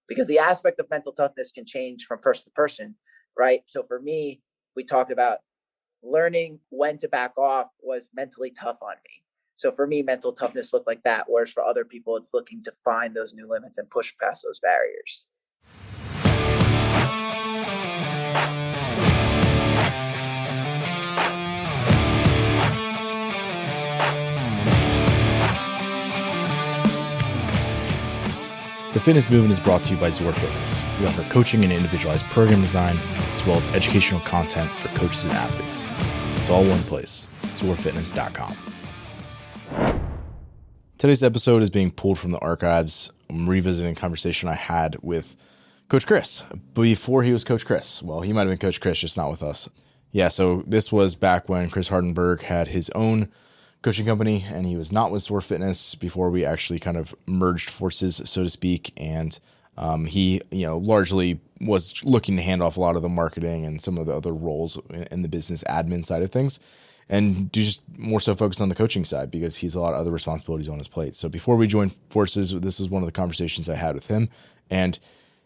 because the aspect of mental toughness can change from person to person, right? So for me, we talked about learning when to back off was mentally tough on me. So for me, mental toughness looked like that. Whereas for other people, it's looking to find those new limits and push past those barriers. The Fitness Movement is brought to you by Zor Fitness. We offer coaching and individualized program design, as well as educational content for coaches and athletes. It's all one place, zorfitness.com. Today's episode is being pulled from the archives. I'm revisiting a conversation I had with Coach Chris before he was Coach Chris. Well, he might have been Coach Chris, just not with us. Yeah, so this was back when Chris Hardenberg had his own coaching company and he was not with Zor Fitness before we actually kind of merged forces, so to speak. And he, largely was looking to hand off a lot of the marketing and some of the other roles in the business admin side of things, and do just more so focus on the coaching side because he's a lot of other responsibilities on his plate. So before we joined forces, this is one of the conversations I had with him, and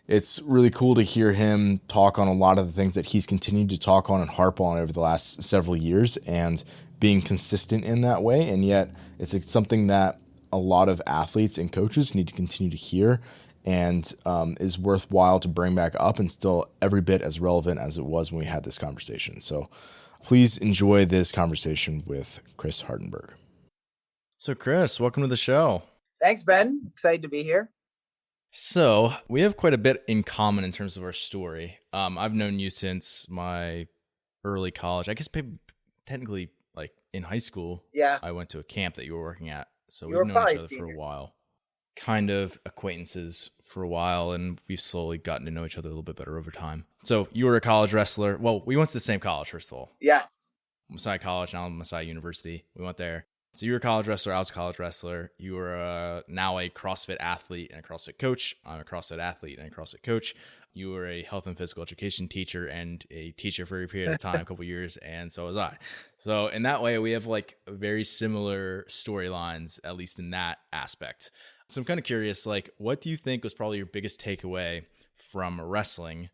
it's really cool to hear him talk on a lot of the things that he's continued to talk on and harp on over the last several years, and being consistent in that way. And yet it's something that a lot of athletes and coaches need to continue to hear, and is worthwhile to bring back up and still every bit as relevant as it was when we had this conversation. So please enjoy this conversation with Chris Hardenberg. So Chris, welcome to the show. Thanks, Ben. Excited to be here. So we have quite a bit in common in terms of our story. I've known you since my early college. I guess technically like in high school. Yeah. I went to a camp that you were working at. So we've known each other senior for a while. Kind of acquaintances for a while, and we've slowly gotten to know each other a little bit better over time. So you were a college wrestler. Well, we went to the same college, first of all. Yes. Messiah College, now Messiah University. We went there. So you were a college wrestler. I was a college wrestler. You were now a CrossFit athlete and a CrossFit coach. I'm a CrossFit athlete and a CrossFit coach. You were a health and physical education teacher and a teacher for a period of time, a couple of years, and so was I. So in that way, we have like very similar storylines, at least in that aspect. So I'm kind of curious, like, what do you think was probably your biggest takeaway from wrestling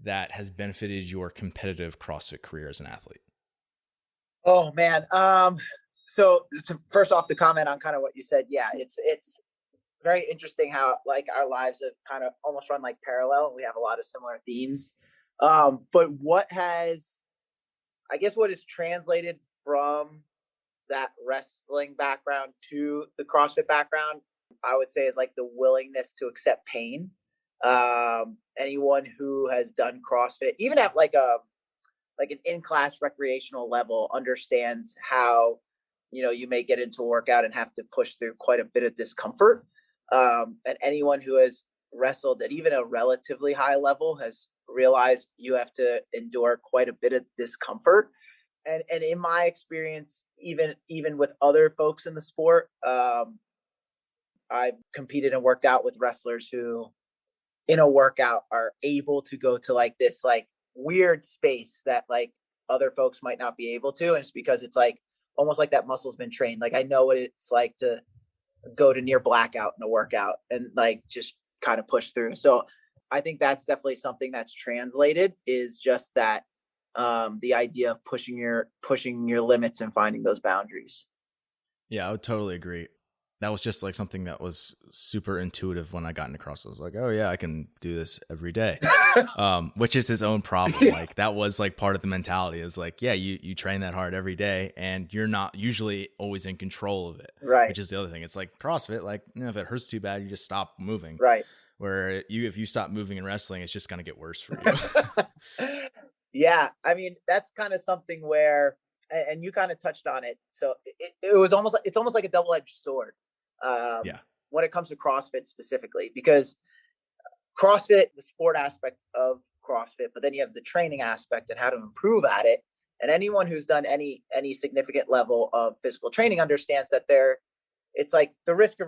that has benefited your competitive CrossFit career as an athlete? Oh man. So first off, to comment on kind of what you said, yeah, it's very interesting how like our lives have kind of almost run like parallel, and we have a lot of similar themes. But what has translated from that wrestling background to the CrossFit background, I would say, is like the willingness to accept pain. Anyone who has done CrossFit, even at like an in-class recreational level, understands how, you may get into a workout and have to push through quite a bit of discomfort. And anyone who has wrestled at even a relatively high level has realized you have to endure quite a bit of discomfort. And in my experience, even with other folks in the sport, I've competed and worked out with wrestlers who in a workout are able to go to like this like weird space that like other folks might not be able to. And it's because it's like almost like that muscle's been trained. Like I know what it's like to go to near blackout in a workout and like just kind of push through. So I think that's definitely something that's translated, is just that the idea of pushing your limits and finding those boundaries. Yeah, I would totally agree. That was just like something that was super intuitive when I got into CrossFit. I was like, oh yeah, I can do this every day, which is his own problem. Like that was like part of the mentality. It was like, yeah, you train that hard every day and you're not usually always in control of it. Right. Which is the other thing. It's like CrossFit, like, if it hurts too bad, you just stop moving. Right. Where if you stop moving in wrestling, it's just going to get worse for you. Yeah. I mean, that's kind of something where, and you kind of touched on it. So it's almost like a double-edged sword. When it comes to CrossFit specifically, because CrossFit, the sport aspect of CrossFit, but then you have the training aspect and how to improve at it. And anyone who's done any significant level of physical training understands that it's like the risk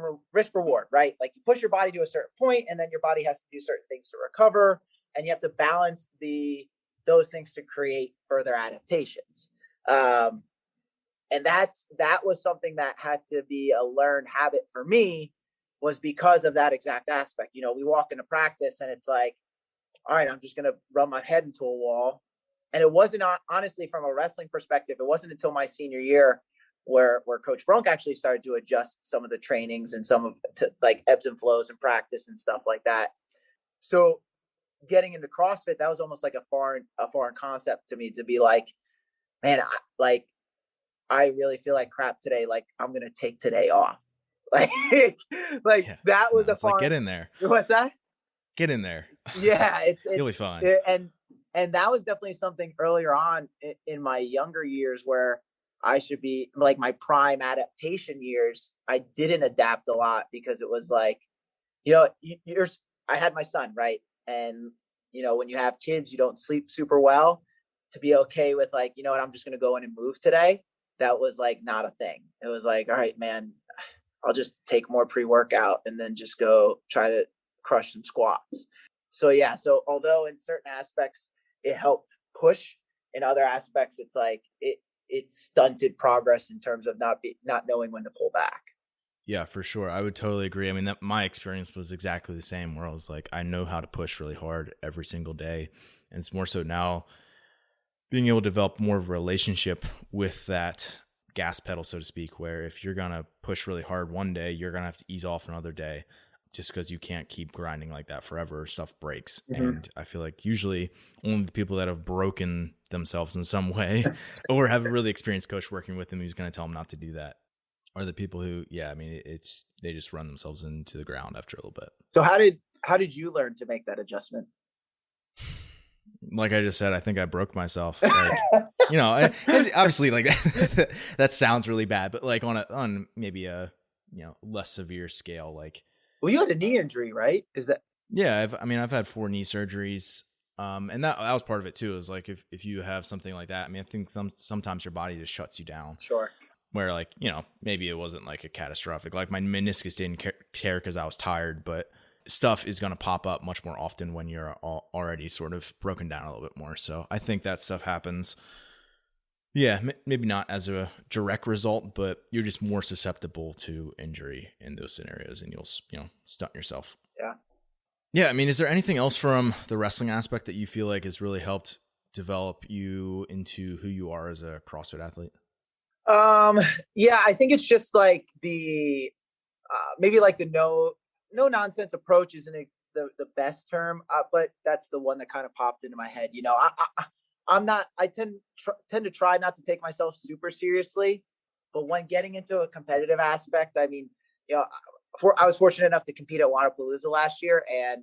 reward, right? Like you push your body to a certain point and then your body has to do certain things to recover, and you have to balance those things to create further adaptations. And that was something that had to be a learned habit for me, was because of that exact aspect. We walk into practice and it's like, all right, I'm just going to run my head into a wall. And it wasn't, honestly, from a wrestling perspective, it wasn't until my senior year where Coach Brunk actually started to adjust some of the trainings and some of like ebbs and flows in practice and stuff like that. So getting into CrossFit, that was almost like a foreign concept to me, to be like, man, I really feel like crap today. Like, I'm going to take today off. Like, Yeah. that was No, a it's like, foreign. get in there. What's that? Get in there. Yeah, You'll be fine. And that was definitely something earlier on in my younger years where I should be like my prime adaptation years. I didn't adapt a lot because it was like, I had my son, right? And, when you have kids, you don't sleep super well. To be okay with like, you know what, I'm just going to go in and move today. That was like not a thing. It was like, all right, man, I'll just take more pre-workout and then just go try to crush some squats. So yeah, so although in certain aspects it helped push, in other aspects it's like it stunted progress in terms of not knowing when to pull back. Yeah, for sure. I would totally agree. I mean, my experience was exactly the same, where I was like, I know how to push really hard every single day. And it's more so now being able to develop more of a relationship with that gas pedal, so to speak, where if you're going to push really hard one day, you're going to have to ease off another day, just because you can't keep grinding like that forever. Stuff breaks. Mm-hmm. And I feel like usually only the people that have broken themselves in some way or have a really experienced coach working with them who's going to tell them not to do that are the people who, I mean, they just run themselves into the ground after a little bit. So how did you learn to make that adjustment? Like I just said, I think I broke myself. Like, and obviously like that sounds really bad, but like on maybe a, less severe scale, like. Well, you had a knee injury, right? Is that? Yeah. I've had 4 knee surgeries. And that was part of it too. Is like, if you have something like that, I mean, I think sometimes your body just shuts you down. Sure. Where like, maybe it wasn't like a catastrophic, like my meniscus didn't tear because I was tired, but stuff is going to pop up much more often when you're already sort of broken down a little bit more. So I think that stuff happens. Yeah, maybe not as a direct result, but you're just more susceptible to injury in those scenarios, and you'll stunt yourself. Yeah. Yeah, I mean, is there anything else from the wrestling aspect that you feel like has really helped develop you into who you are as a CrossFit athlete? Yeah, I think it's just like the maybe like the no nonsense approach isn't the best term, but that's the one that kind of popped into my head. I tend to try not to take myself super seriously, but when getting into a competitive aspect, I mean, I was fortunate enough to compete at Wadapalooza last year, and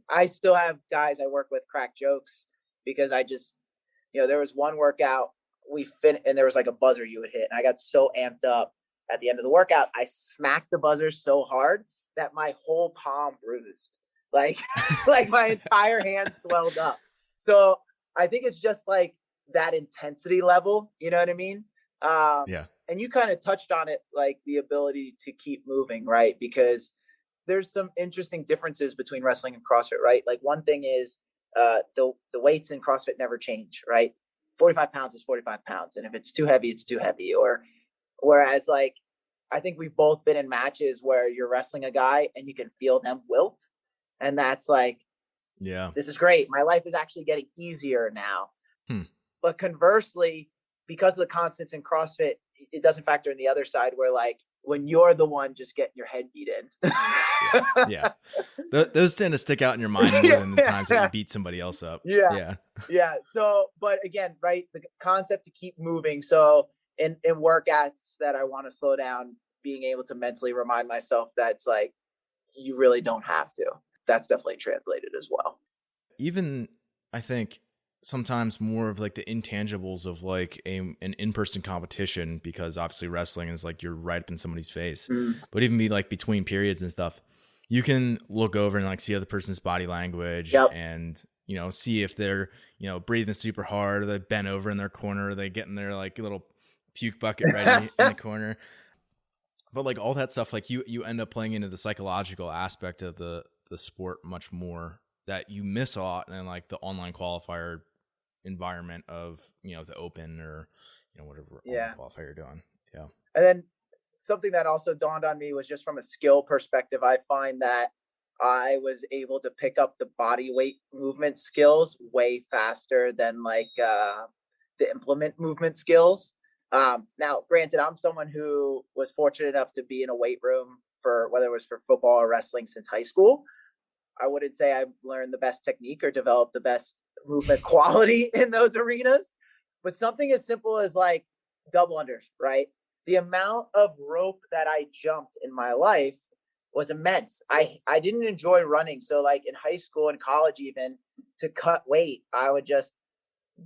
I still have guys I work with crack jokes because I just, there was one workout and there was like a buzzer you would hit, and I got so amped up at the end of the workout, I smacked the buzzer so hard that my whole palm bruised, like my entire hand swelled up. So I think it's just like that intensity level, you know what I mean? Yeah. And you kind of touched on it, like the ability to keep moving, right? Because there's some interesting differences between wrestling and CrossFit, right? Like one thing is the weights in CrossFit never change, right? 45 pounds is 45 pounds. And if it's too heavy, it's too heavy. Or whereas like, I think we've both been in matches where you're wrestling a guy and you can feel them wilt. And that's like, yeah, this is great. My life is actually getting easier now. But conversely, because of the constants in CrossFit, it doesn't factor in the other side where like when you're the one just getting your head beat in. Yeah. Those tend to stick out in your mind more than the times that you beat somebody else up. Yeah. So, but again, right, the concept to keep moving. So in workouts that I want to slow down, being able to mentally remind myself that's like, you really don't have to. That's definitely translated as well. Even I think sometimes more of like the intangibles of like an in-person competition, because obviously wrestling is like you're right up in somebody's face, but even be like between periods and stuff, you can look over and like see other person's body language and, see if they're, breathing super hard, or they bent over in their corner, or they get in their like little puke bucket ready in the corner. But like all that stuff, like you end up playing into the psychological aspect of the sport much more that you miss a lot in like the online qualifier environment of, the open or, whatever qualifier you're doing. Yeah. And then something that also dawned on me was just from a skill perspective. I find that I was able to pick up the body weight movement skills way faster than the implement movement skills. Now, granted, I'm someone who was fortunate enough to be in a weight room for whether it was for football or wrestling since high school. I wouldn't say I've learned the best technique or developed the best movement quality in those arenas, but something as simple as like double unders, right? The amount of rope that I jumped in my life was immense. I didn't enjoy running. So like in high school and college, even to cut weight, I would just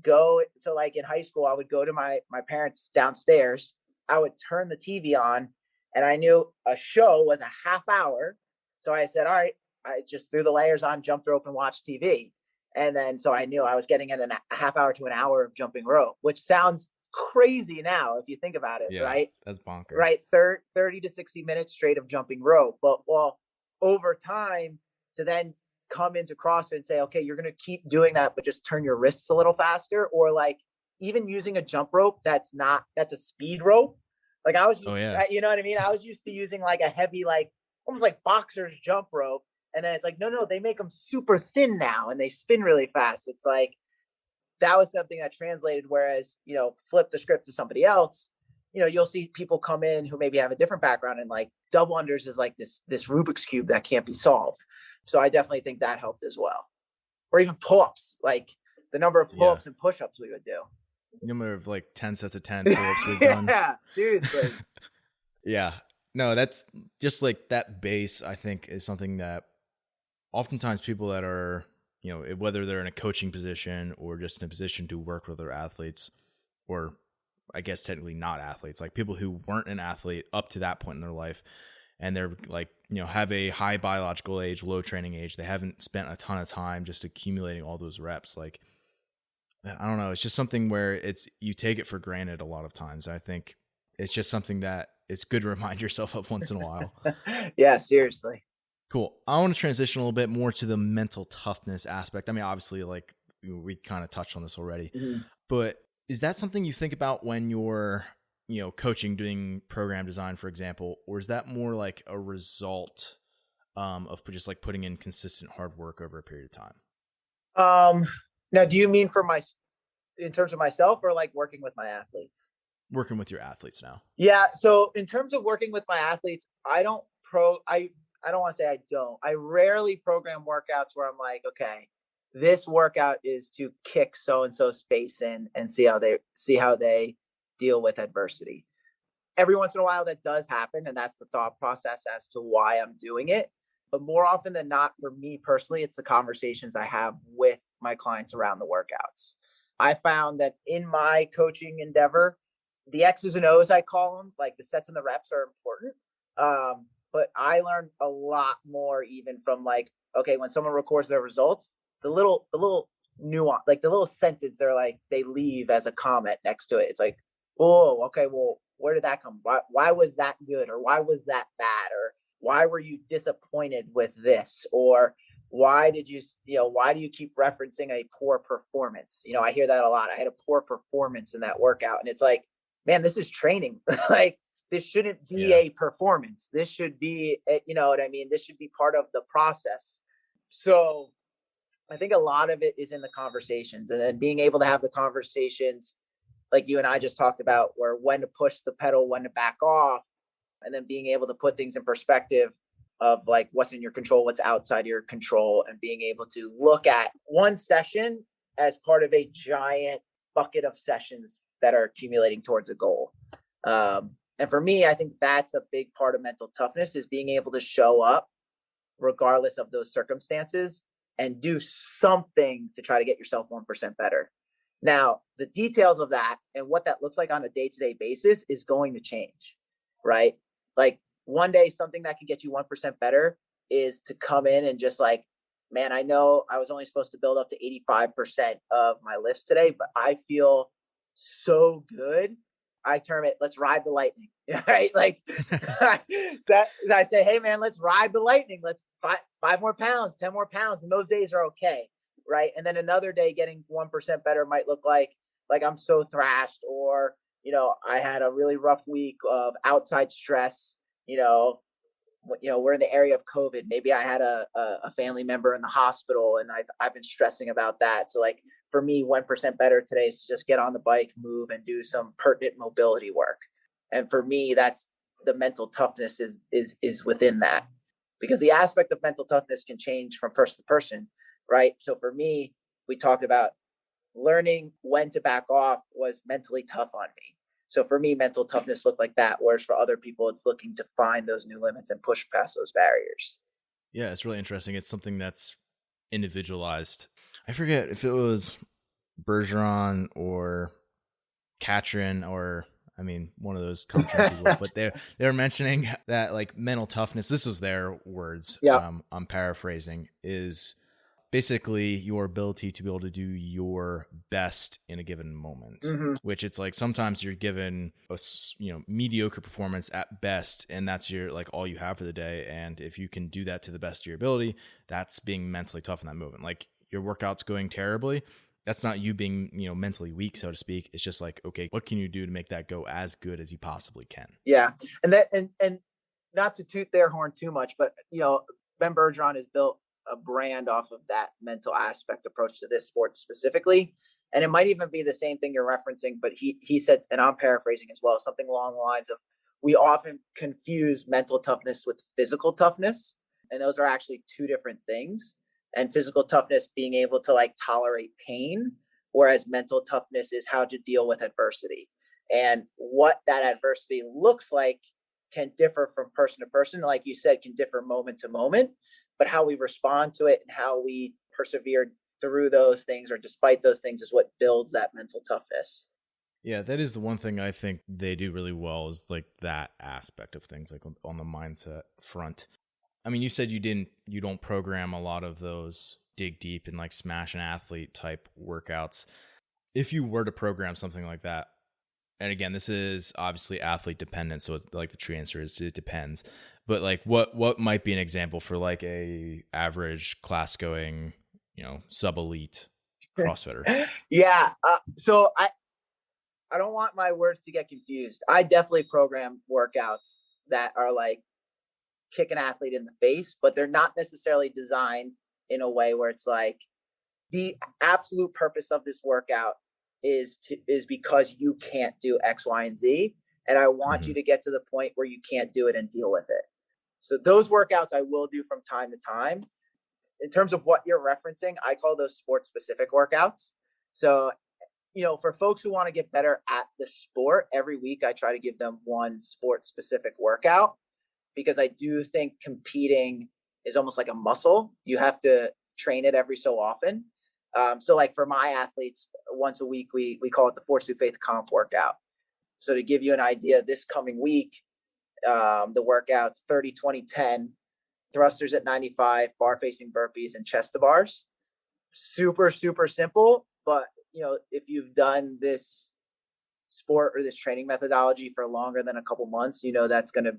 go. So like in high school, I would go to my parents downstairs. I would turn the TV on, and I knew a show was a half hour. So I said, all right, I just threw the layers on, jumped rope, and watched TV. And then so I knew I was getting in a half hour to an hour of jumping rope, which sounds crazy now if you think about it, Yeah, right? that's bonkers. Right, 30 to 60 minutes straight of jumping rope. But well, over time to then come into CrossFit and say, okay, you're going to keep doing that, but just turn your wrists a little faster, or like even using a jump rope that's a speed rope. Like I was Oh used, yeah. you know what I mean? I was used to using like a heavy, like almost like boxer's jump rope. And then it's like, no, they make them super thin now and they spin really fast. It's like, that was something that translated. Whereas, flip the script to somebody else, you'll see people come in who maybe have a different background, and like double unders is like this Rubik's cube that can't be solved. So I definitely think that helped as well. Or even pull-ups, like the number of Yeah. pull-ups and push-ups we would do. Number of like 10 sets of 10 pull-ups we've done. Yeah, seriously. Yeah. No, that's just like that base, I think, is something that oftentimes people that are, whether they're in a coaching position or just in a position to work with other athletes, or I guess technically not athletes, like people who weren't an athlete up to that point in their life, and they're like, have a high biological age, low training age. They haven't spent a ton of time just accumulating all those reps. Like, I don't know. It's just something where you take it for granted a lot of times. I think it's just something that it's good to remind yourself of once in a while. Yeah, seriously. Cool. I want to transition a little bit more to the mental toughness aspect. I mean, obviously, like we kind of touched on this already, but is that something you think about when you're, coaching, doing program design, for example, or is that more like a result of just like putting in consistent hard work over a period of time? Now, do you mean in terms of myself, or like working with my athletes? Working with your athletes now. Yeah. So in terms of working with my athletes, I don't want to say I don't. I rarely program workouts where I'm like, okay, this workout is to kick so and so's face in and see how they deal with adversity. Every once in a while that does happen, and that's the thought process as to why I'm doing it. But more often than not, for me personally, it's the conversations I have with my clients around the workouts. I found that in my coaching endeavor, the X's and O's, I call them, like the sets and the reps, are important. But I learned a lot more even from like, okay, when someone records their results, the little nuance, like the little sentence they leave as a comment next to it. It's like, oh, okay, well, where did that come from? Why was that good? Or why was that bad? Or why were you disappointed with this? Or why do you keep referencing a poor performance? I hear that a lot. I had a poor performance in that workout. And it's like, man, this is training. Like, this shouldn't be a performance. This should be, you know what I mean? This should be part of the process. So I think a lot of it is in the conversations, and then being able to have the conversations like you and I just talked about, where when to push the pedal, when to back off, and then being able to put things in perspective of like what's in your control, what's outside your control, and being able to look at one session as part of a giant bucket of sessions that are accumulating towards a goal. And for me, I think that's a big part of mental toughness, is being able to show up regardless of those circumstances and do something to try to get yourself 1% better. Now, the details of that and what that looks like on a day-to-day basis is going to change, right? Like one day, something that can get you 1% better is to come in and just like, man, I know I was only supposed to build up to 85% of my lifts today, but I feel so good. I term it, let's ride the lightning, right? Like I say, hey man, let's ride the lightning. Let's 5 more pounds, 10 more pounds. And those days are okay. Right. And then another day getting 1% better might look like I'm so thrashed, or I had a really rough week of outside stress. you know we're in the area of COVID. Maybe I had a family member in the hospital, and I've been stressing about that. So like for me, 1% better today is to just get on the bike, move, and do some pertinent mobility work. And for me, that's the mental toughness is within that, because the aspect of mental toughness can change from person to person, right? So for me, we talked about learning when to back off was mentally tough on me. So for me, mental toughness looked like that. Whereas for other people, it's looking to find those new limits and push past those barriers. Yeah, it's really interesting. It's something that's individualized. I forget if it was Bergeron or Katrin or one of those competent people, but they were mentioning that like mental toughness, this was their words. Yeah. I'm paraphrasing, is basically your ability to be able to do your best in a given moment, Mm-hmm. which it's like sometimes you're given a mediocre performance at best, and that's your like all you have for the day. And if you can do that to the best of your ability, that's being mentally tough in that moment. Like your workout's going terribly, that's not you being mentally weak, so to speak. It's just like, okay, what can you do to make that go as good as you possibly can? Yeah. And not to toot their horn too much, but Ben Bergeron has built a brand off of that mental aspect approach to this sport specifically. And it might even be the same thing you're referencing, but he said, and I'm paraphrasing as well, something along the lines of, we often confuse mental toughness with physical toughness. And those are actually two different things. And physical toughness being able to like tolerate pain, whereas mental toughness is how to deal with adversity. And what that adversity looks like can differ from person to person. Like you said, can differ moment to moment, but how we respond to it and how we persevere through those things or despite those things is what builds that mental toughness. Yeah, that is the one thing I think they do really well, is like that aspect of things, like on the mindset front. I mean, you said you don't program a lot of those dig deep and like smash an athlete type workouts. If you were to program something like that, and again, this is obviously athlete dependent, so it's like the true answer is it depends. But like, what might be an example for like a average class going, sub elite CrossFitter? Yeah. So I don't want my words to get confused. I definitely program workouts that are like kick an athlete in the face, but they're not necessarily designed in a way where it's like the absolute purpose of this workout is because you can't do X, Y, and Z. And I want you to get to the point where you can't do it and deal with it. So those workouts I will do from time to time. In terms of what you're referencing, I call those sport specific workouts. So, for folks who want to get better at the sport, every week I try to give them one sport specific workout, because I do think competing is almost like a muscle. You have to train it every so often. So like for my athletes, once a week, we call it the Force Through Faith comp workout. So to give you an idea, this coming week, the workouts 30, 20, 10, thrusters at 95, bar facing burpees, and chest to bars. Super, super simple. But, if you've done this sport or this training methodology for longer than a couple months, that's going to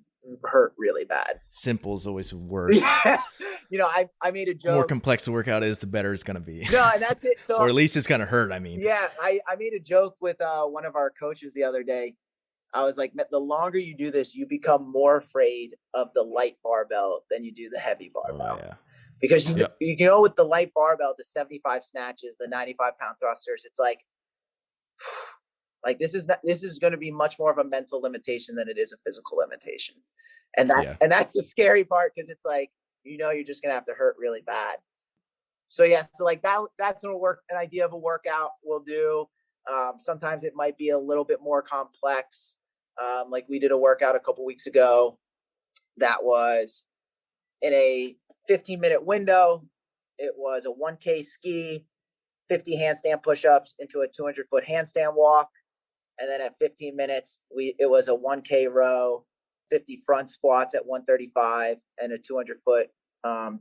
hurt really bad. Simple is always worst. Yeah. I made a joke. The more complex the workout is, the better it's going to be. No, and that's it. So, or at least it's going to hurt. I mean, yeah, I made a joke with one of our coaches the other day. I was like, the longer you do this, you become more afraid of the light barbell than you do the heavy barbell. Oh, yeah. Because with the light barbell, the 75 snatches, the 95-pound thrusters, it's like this is going to be much more of a mental limitation than it is a physical limitation. And that's the scary part, because it's like, you're just going to have to hurt really bad. So so like that's an idea of a workout we'll do. Sometimes it might be a little bit more complex. Like we did a workout a couple weeks ago that was in a 15-minute window. It was a 1K ski, 50 handstand push-ups into a 200-foot handstand walk. And then at 15 minutes, it was a 1K row, 50 front squats at 135, and a 200-foot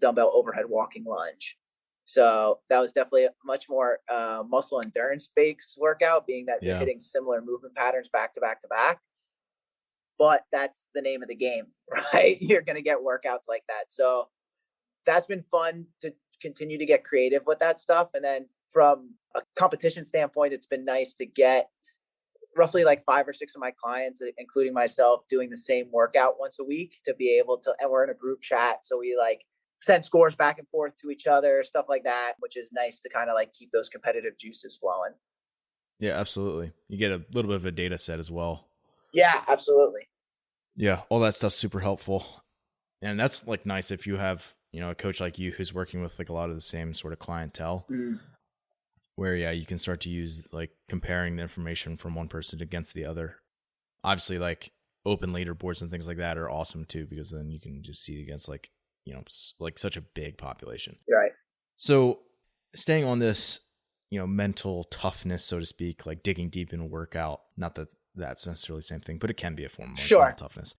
dumbbell overhead walking lunge. So that was definitely a much more muscle endurance based workout, being that you're hitting similar movement patterns back to back to back. But that's the name of the game, right? You're going to get workouts like that. So that's been fun to continue to get creative with that stuff. And then from a competition standpoint, it's been nice to get roughly like 5 or 6 of my clients, including myself, doing the same workout once a week to be able to, and we're in a group chat. So we like send scores back and forth to each other, stuff like that, which is nice to kind of like keep those competitive juices flowing. Yeah, absolutely. You get a little bit of a data set as well. Yeah, absolutely. Yeah, all that stuff's super helpful. And that's like nice if you have, a coach like you who's working with like a lot of the same sort of clientele where, yeah, you can start to use like comparing the information from one person against the other. Obviously, like open leaderboards and things like that are awesome too, because then you can just see against like, like such a big population. Right. So staying on this, mental toughness, so to speak, like digging deep in a workout, not that that's necessarily the same thing, but it can be a form of mental toughness.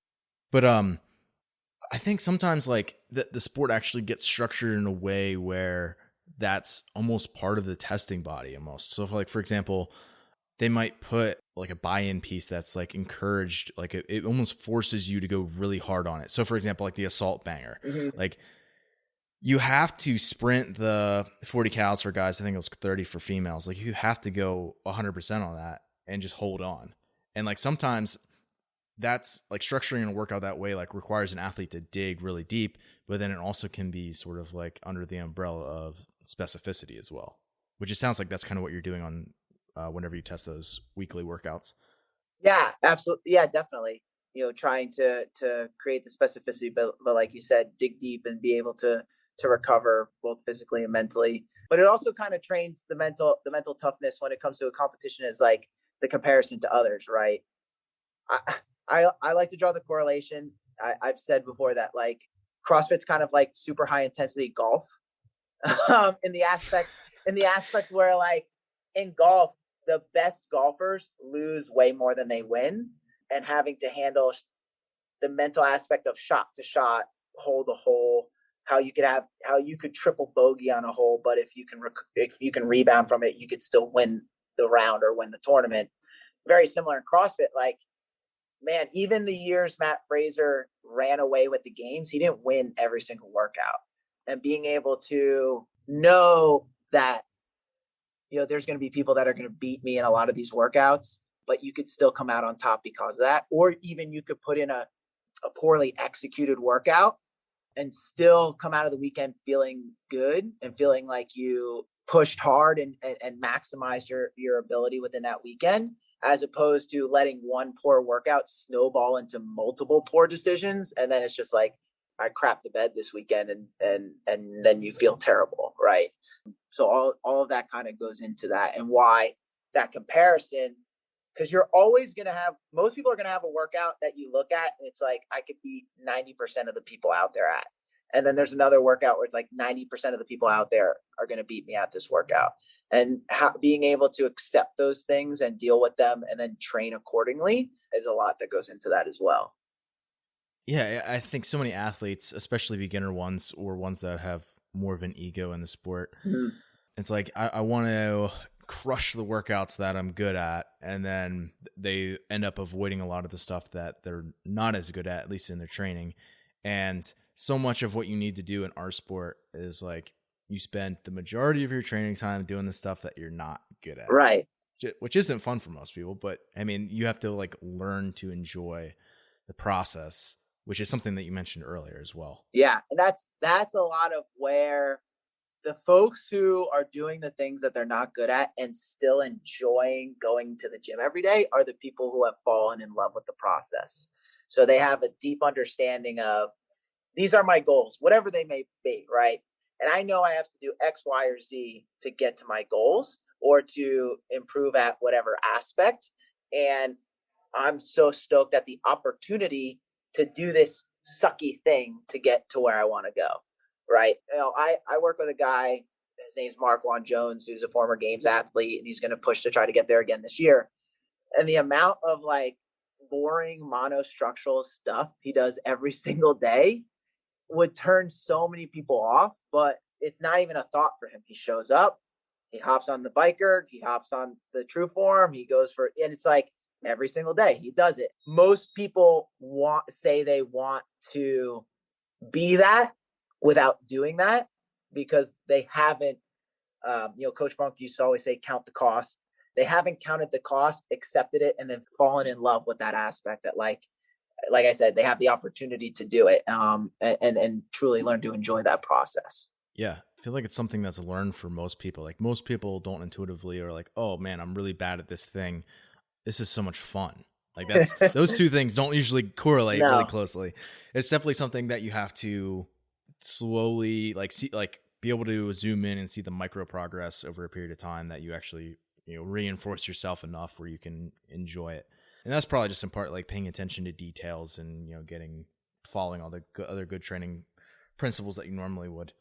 But I think sometimes like the sport actually gets structured in a way where that's almost part of the testing body almost. So if, like, for example, they might put like a buy-in piece that's like encouraged, like it almost forces you to go really hard on it. So for example, like the assault banger, like you have to sprint the 40 cals for guys. I think it was 30 for females. Like you have to go 100% on that and just hold on. And like sometimes that's like structuring a workout that way, like requires an athlete to dig really deep, but then it also can be sort of like under the umbrella of specificity as well, which it sounds like that's kind of what you're doing on whenever you test those weekly workouts. Yeah, absolutely. Yeah, definitely. Trying to create the specificity, but like you said, dig deep and be able to recover both physically and mentally. But it also kind of trains the mental toughness when it comes to a competition, is like the comparison to others, right? I I like to draw the correlation. I've said before that like CrossFit's kind of like super high intensity golf, in the aspect where like in golf the best golfers lose way more than they win, and having to handle the mental aspect of shot to shot, hole to hole, how you could triple bogey on a hole, but if you can rebound from it, you could still win the round or win the tournament. Very similar in CrossFit. Like, man, even the years Matt Fraser ran away with the games, he didn't win every single workout. And being able to know that, there's going to be people that are going to beat me in a lot of these workouts, but you could still come out on top because of that. Or even you could put in a poorly executed workout and still come out of the weekend feeling good and feeling like you pushed hard and maximized your ability within that weekend, as opposed to letting one poor workout snowball into multiple poor decisions. And then it's just like, I crap the bed this weekend, and then you feel terrible. Right. So all of that kind of goes into that, and why that comparison, because you're always going to have, most people are going to have a workout that you look at and it's like, I could beat 90% of the people out there at. And then there's another workout where it's like 90% of the people out there are going to beat me at this workout. And being able to accept those things and deal with them and then train accordingly is a lot that goes into that as well. Yeah, I think so many athletes, especially beginner ones or ones that have more of an ego in the sport, it's like I want to crush the workouts that I'm good at, and then they end up avoiding a lot of the stuff that they're not as good at least in their training. And so much of what you need to do in our sport is like you spend the majority of your training time doing the stuff that you're not good at, Right. which isn't fun for most people. But I mean, you have to like learn to enjoy the process, which is something that you mentioned earlier as well. Yeah. And that's a lot of where the folks who are doing the things that they're not good at and still enjoying going to the gym every day are the people who have fallen in love with the process. So they have a deep understanding of, these are my goals, whatever they may be, right? And I know I have to do X, Y, or Z to get to my goals or to improve at whatever aspect. And I'm so stoked at the opportunity to do this sucky thing to get to where I want to go. Right. I work with a guy, his name's Marquand Jones, who's a former games athlete, and he's going to push to try to get there again this year. And the amount of like boring monostructural stuff he does every single day would turn so many people off, but it's not even a thought for him. He shows up, he hops on the biker, he hops on the true form, he goes for, and it's like every single day he does it. Most people say they want to be that without doing that because they haven't, Coach Bronk used to always say, count the cost. they haven't counted the cost, accepted it, and then fallen in love with that aspect that like I said, they have the opportunity to do it, and truly learn to enjoy that process. Yeah. I feel like it's something that's learned for most people. Like most people don't intuitively or like, oh man, I'm really bad at this thing. This is so much fun. Like that's those two things don't usually correlate really No. closely. It's definitely something that you have to slowly like see, like be able to zoom in and see the micro progress over a period of time that you actually, reinforce yourself enough where you can enjoy it. And that's probably just in part like paying attention to details and, following all the other good training principles that you normally would.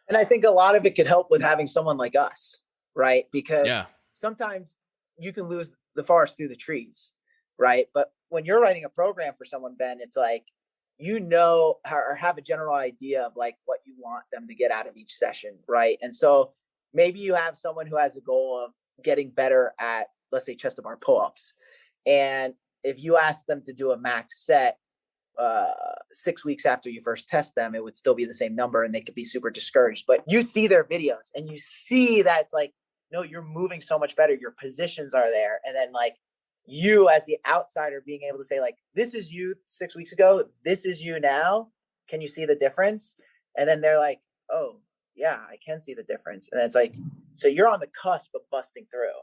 And I think a lot of it could help with having someone like us, right? Because Yeah. sometimes you can lose the forest through the trees, right? But when you're writing a program for someone, Ben, it's like, or have a general idea of like what you want them to get out of each session, right? And so maybe you have someone who has a goal of getting better at, let's say, chest to bar pull-ups. And if you ask them to do a max set 6 weeks after you first test them, it would still be the same number and they could be super discouraged. But you see their videos and you see that it's like, no, you're moving so much better. Your positions are there. And then like you as the outsider being able to say like, this is you 6 weeks ago. This is you now. Can you see the difference? And then they're like, oh yeah, I can see the difference. And it's like, so you're on the cusp of busting through.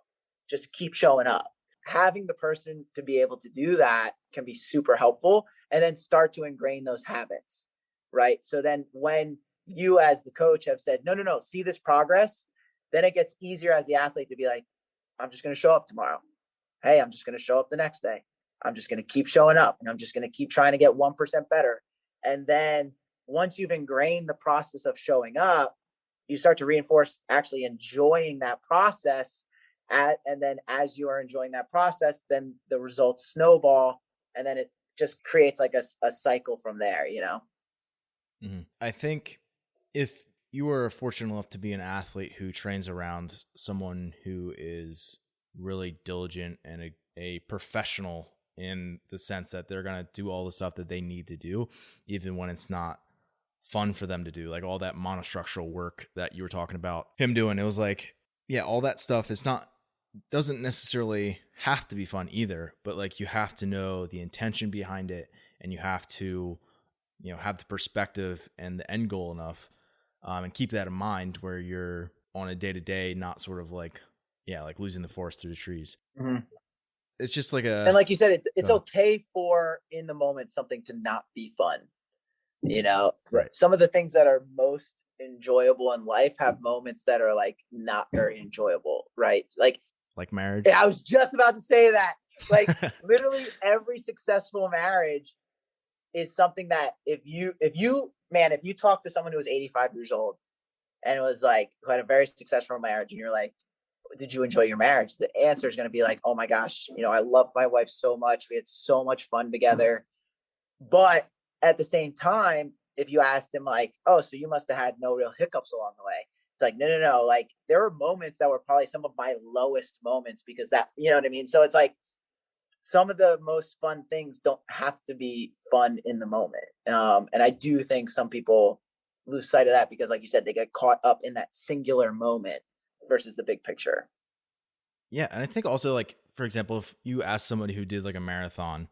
Just keep showing up. Having the person to be able to do that can be super helpful, and then start to ingrain those habits, right? So then when you as the coach have said, no, no, no, see this progress, then it gets easier as the athlete to be like, I'm just going to show up tomorrow. Hey, I'm just going to show up the next day. I'm just going to keep showing up and I'm just going to keep trying to get 1% better. And then once you've ingrained the process of showing up, you start to reinforce actually enjoying that process. And then as you are enjoying that process, then the results snowball, and then it just creates like a cycle from there, Mm-hmm. I think if you are fortunate enough to be an athlete who trains around someone who is really diligent and a professional in the sense that they're going to do all the stuff that they need to do, even when it's not fun for them to do, like all that monostructural work that you were talking about him doing. It was like, yeah, all that stuff doesn't necessarily have to be fun either, but like you have to know the intention behind it, and you have to, have the perspective and the end goal enough, and keep that in mind where you're on a day-to-day, not sort of like, like losing the forest through the trees. Mm-hmm. It's just like and like you said, it's okay for in the moment something to not be fun. Right. Some of the things that are most enjoyable in life have moments that are like not very enjoyable, right? Like marriage. I was just about to say that. Like literally every successful marriage is something that if you talk to someone who was 85 years old and was like, who had a very successful marriage, and you're like, did you enjoy your marriage? The answer is going to be like, oh my gosh, I love my wife so much. We had so much fun together. But at the same time, if you asked him like, oh, so you must have had no real hiccups along the way. It's like, no, no, no. Like there were moments that were probably some of my lowest moments because that, you know what I mean? So it's like some of the most fun things don't have to be fun in the moment. And I do think some people lose sight of that because like you said, they get caught up in that singular moment versus the big picture. Yeah. And I think also like, for example, if you ask somebody who did like a marathon,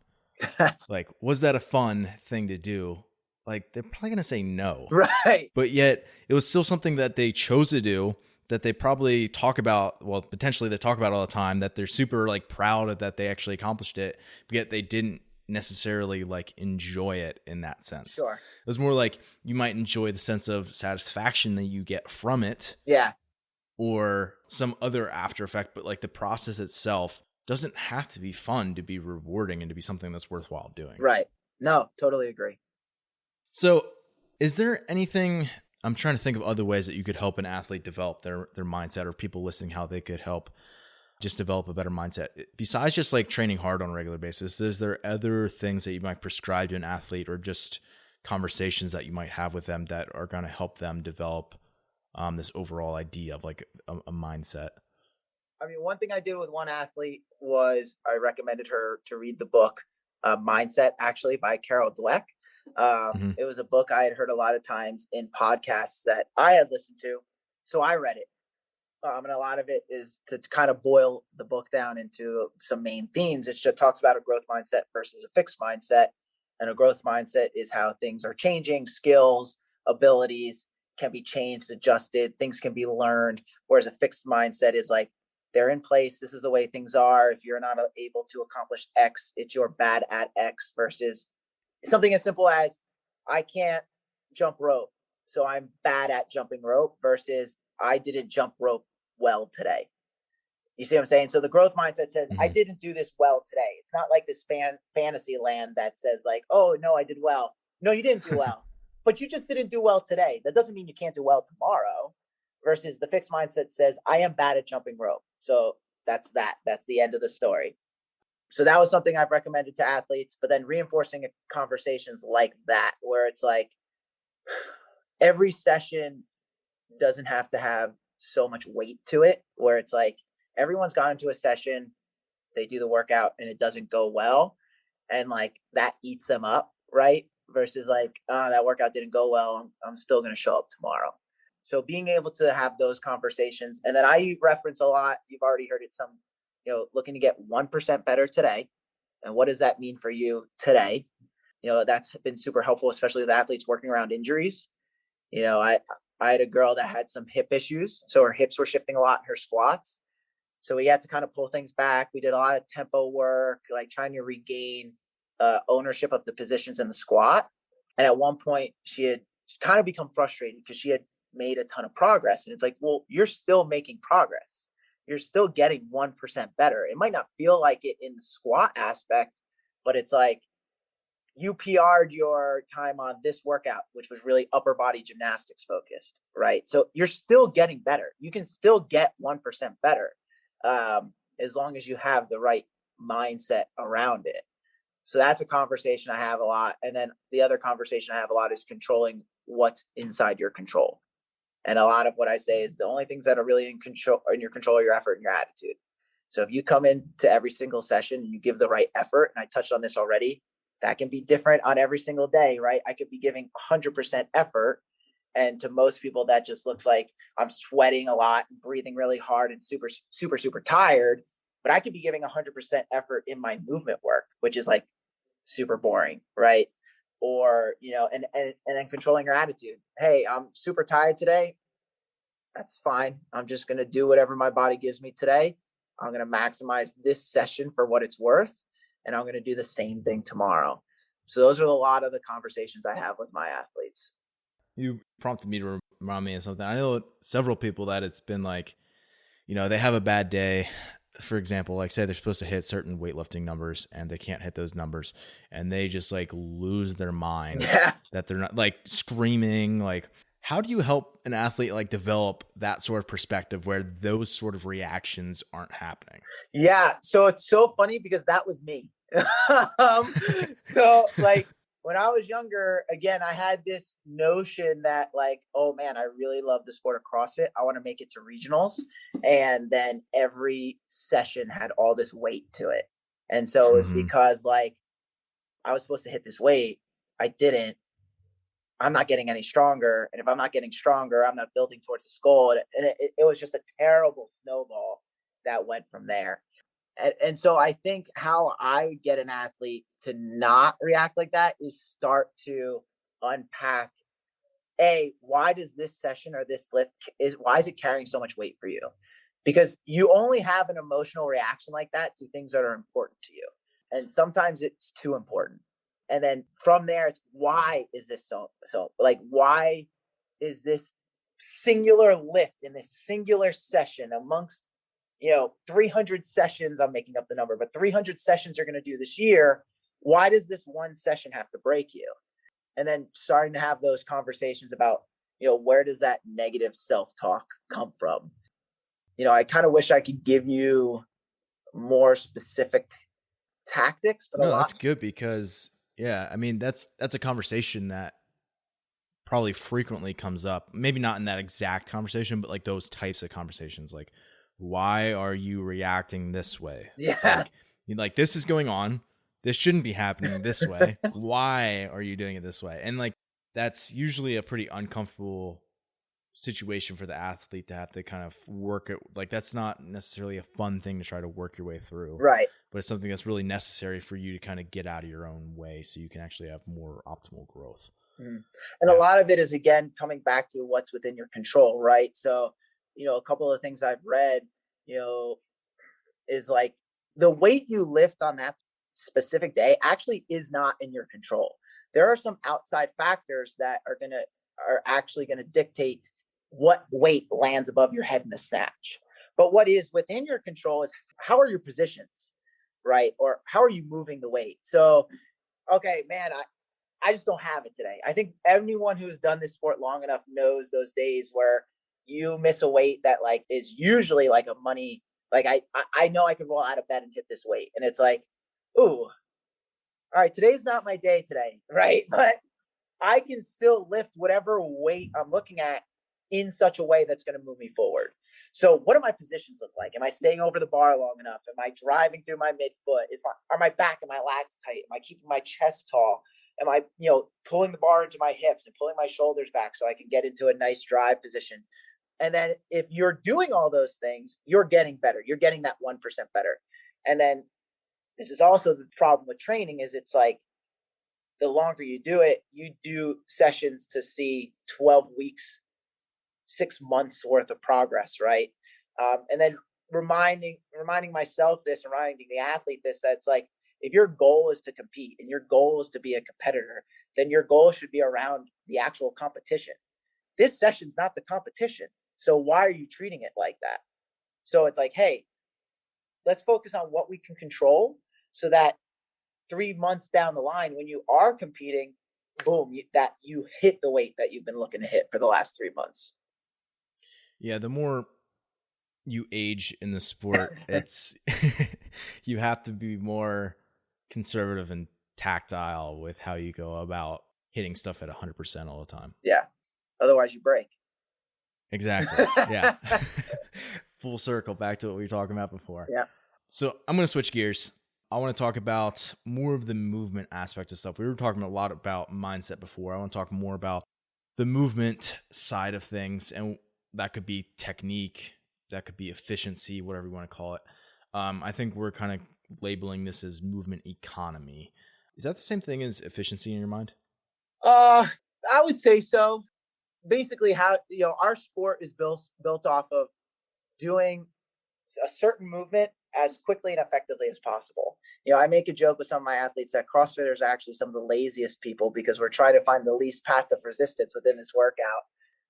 like, was that a fun thing to do? Like, they're probably going to say no. Right. But yet it was still something that they chose to do, that they probably talk about, well, potentially they talk about all the time, that they're super like proud that they actually accomplished it, but yet they didn't necessarily like enjoy it in that sense. Sure. It was more like you might enjoy the sense of satisfaction that you get from it. Yeah. Or some other after effect, but like the process itself doesn't have to be fun to be rewarding and to be something that's worthwhile doing. Right. No, totally agree. So is there anything, I'm trying to think of other ways that you could help an athlete develop their mindset, or people listening, how they could help just develop a better mindset besides just like training hard on a regular basis. Is there other things that you might prescribe to an athlete, or just conversations that you might have with them that are going to help them develop this overall idea of like a mindset? I mean, one thing I did with one athlete was I recommended her to read the book Mindset, actually, by Carol Dweck. It was a book I had heard a lot of times in podcasts that I had listened to. So I read it. And a lot of it is to kind of boil the book down into some main themes. It just talks about a growth mindset versus a fixed mindset. And a growth mindset is how things are changing, skills, abilities can be changed, adjusted, things can be learned. Whereas a fixed mindset is like, they're in place. This is the way things are. If you're not able to accomplish X, it's you're bad at X, versus something as simple as I can't jump rope, so I'm bad at jumping rope, versus I didn't jump rope well today. You see what I'm saying? So the growth mindset says, I Mm-hmm. didn't do this well today. It's not like this fantasy land that says like, oh no, I did well. No, you didn't do well, but you just didn't do well today. That doesn't mean you can't do well tomorrow. Versus the fixed mindset says, I am bad at jumping rope. So that's that. That's the end of the story. So that was something I've recommended to athletes, but then reinforcing conversations like that, where it's like every session doesn't have to have so much weight to it, where it's like everyone's gone into a session, they do the workout and it doesn't go well. And like that eats them up, right? Versus like, oh, that workout didn't go well. I'm still going to show up tomorrow. So being able to have those conversations. And then I reference a lot, you've already heard it some, looking to get 1% better today. And what does that mean for you today? That's been super helpful, especially with athletes working around injuries. I had a girl that had some hip issues. So her hips were shifting a lot in her squats. So we had to kind of pull things back. We did a lot of tempo work, like trying to regain ownership of the positions in the squat. And at one point, she had kind of become frustrated because she had made a ton of progress. And it's like, well, you're still making progress. You're still getting 1% better. It might not feel like it in the squat aspect, but it's like, you PR'd your time on this workout, which was really upper body gymnastics focused, right? So you're still getting better. You can still get 1% better, as long as you have the right mindset around it. So that's a conversation I have a lot. And then the other conversation I have a lot is controlling what's inside your control. And a lot of what I say is the only things that are really in your control are your effort and your attitude. So if you come into every single session and you give the right effort, and I touched on this already, that can be different on every single day, right? I could be giving 100% effort. And to most people, that just looks like I'm sweating a lot and breathing really hard and super, super, super tired. But I could be giving 100% effort in my movement work, which is like super boring, right? Or, and then controlling your attitude. Hey, I'm super tired today. That's fine. I'm just going to do whatever my body gives me today. I'm going to maximize this session for what it's worth. And I'm going to do the same thing tomorrow. So those are a lot of the conversations I have with my athletes. You prompted me to remind me of something. I know several people that it's been like, they have a bad day. For example, like say they're supposed to hit certain weightlifting numbers and they can't hit those numbers and they just like lose their mind Yeah. that they're not like screaming. Like, how do you help an athlete like develop that sort of perspective where those sort of reactions aren't happening? Yeah. So it's so funny because that was me. So like when I was younger, again, I had this notion that like, oh man, I really love the sport of CrossFit. I want to make it to regionals. And then every session had all this weight to it. And so it was Mm-hmm. because like I was supposed to hit this weight. I didn't. I'm not getting any stronger. And if I'm not getting stronger, I'm not building towards this goal. And it was just a terrible snowball that went from there. And so I think how I would get an athlete to not react like that is start to unpack, why does this session or this lift why is it carrying so much weight for you? Because you only have an emotional reaction like that to things that are important to you. And sometimes it's too important. And then from there, it's why is this so like, why is this singular lift in this singular session amongst 300 sessions, I'm making up the number, but 300 sessions you're going to do this year, why does this one session have to break you? And then starting to have those conversations about where does that negative self-talk come from? I kind of wish I could give you more specific tactics, but a No, that's lot. good because yeah, I mean that's a conversation that probably frequently comes up. Maybe not in that exact conversation, but like those types of conversations. Like, why are you reacting this way? Yeah. Like this is going on. This shouldn't be happening this way. Why are you doing it this way? And like that's usually a pretty uncomfortable situation for the athlete to have to kind of work it. Like that's not necessarily a fun thing to try to work your way through, Right. but it's something that's really necessary for you to kind of get out of your own way so you can actually have more optimal growth. Mm. And a Yeah. lot of it is, again, coming back to what's within your control, right? So, a couple of things I've read, is like the weight you lift on that specific day actually is not in your control. There are some outside factors that are actually going to dictate what weight lands above your head in the snatch. But what is within your control is how are your positions, right? Or how are you moving the weight? So, okay, man, I just don't have it today. I think anyone who's done this sport long enough knows those days where you miss a weight that like is usually like a money. Like I know I can roll out of bed and hit this weight, and it's like, ooh, all right, today's not my day today, right? But I can still lift whatever weight I'm looking at in such a way that's going to move me forward. So, what do my positions look like? Am I staying over the bar long enough? Am I driving through my midfoot? Are my back and my lats tight? Am I keeping my chest tall? Am I, pulling the bar into my hips and pulling my shoulders back so I can get into a nice drive position? And then if you're doing all those things, you're getting better. You're getting that 1% better. And then this is also the problem with training is it's like the longer you do it, you do sessions to see 12 weeks, 6 months worth of progress, right? And then reminding myself this, reminding the athlete this, that's like, if your goal is to compete and your goal is to be a competitor, then your goal should be around the actual competition. This session's not the competition. So why are you treating it like that? So it's like, hey, let's focus on what we can control so that 3 months down the line, when you are competing, boom, that you hit the weight that you've been looking to hit for the last 3 months. Yeah. The more you age in the sport, it's, you have to be more conservative and tactile with how you go about hitting stuff at 100% all the time. Yeah. Otherwise, you break. Exactly. Yeah. Full circle back to what we were talking about before. Yeah. So I'm going to switch gears. I want to talk about more of the movement aspect of stuff. We were talking a lot about mindset before. I want to talk more about the movement side of things, and that could be technique, that could be efficiency, whatever you want to call it. I think we're kind of labeling this as movement economy. Is that the same thing as efficiency in your mind? I would say so. Basically, how our sport is built off of doing a certain movement as quickly and effectively as possible. I make a joke with some of my athletes that CrossFitters are actually some of the laziest people because we're trying to find the least path of resistance within this workout.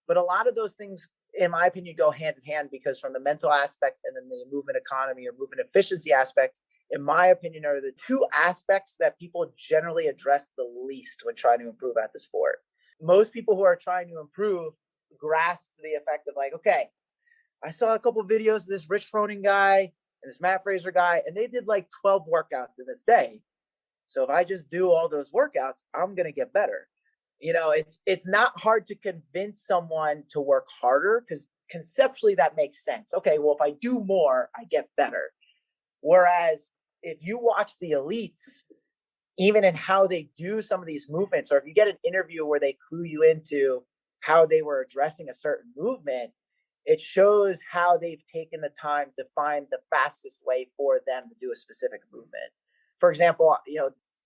But a lot of those things, in my opinion, go hand in hand because from the mental aspect and then the movement economy or movement efficiency aspect, in my opinion, are the two aspects that people generally address the least when trying to improve at the sport. Most people who are trying to improve grasp the effect of like, okay, I saw a couple of videos of this Rich Froning guy and this Matt Fraser guy, and they did like 12 workouts in this day. So if I just do all those workouts, I'm going to get better. It's not hard to convince someone to work harder because conceptually that makes sense. Okay, well, if I do more, I get better. Whereas if you watch the elites, even in how they do some of these movements, or if you get an interview where they clue you into how they were addressing a certain movement, it shows how they've taken the time to find the fastest way for them to do a specific movement. For example,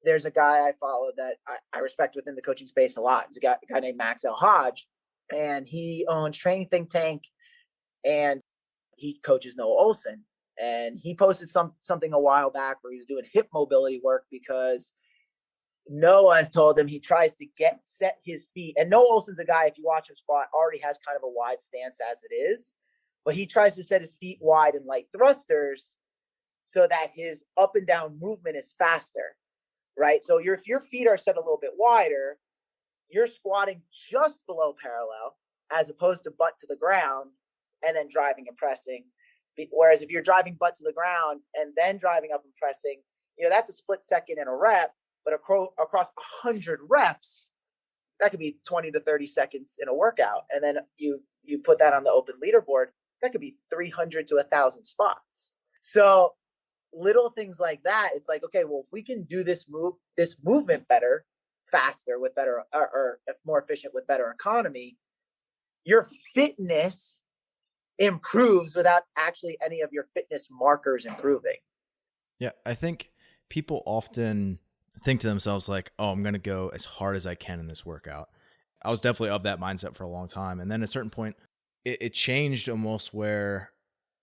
there's a guy I follow that I respect within the coaching space a lot. It's a guy named Max L. Hodge, and he owns Training Think Tank, and he coaches Noah Olson. And he posted something a while back where he was doing hip mobility work because Noah has told him he tries to set his feet. And Noah Olson's a guy, if you watch him squat, already has kind of a wide stance as it is. But he tries to set his feet wide in light thrusters so that his up and down movement is faster, right? So if your feet are set a little bit wider, you're squatting just below parallel as opposed to butt to the ground and then driving and pressing. Whereas if you're driving butt to the ground and then driving up and pressing, that's a split second in a rep. But across 100 reps, that could be 20 to 30 seconds in a workout. And then you put that on the open leaderboard, that could be 300 to 1,000 spots. So little things like that, it's like, okay, well, if we can do this movement better, faster, with better, or more efficient with better economy, your fitness improves without actually any of your fitness markers improving. Yeah, I think people often think to themselves like, "Oh, I'm going to go as hard as I can in this workout." I was definitely of that mindset for a long time, and then at a certain point, it changed almost where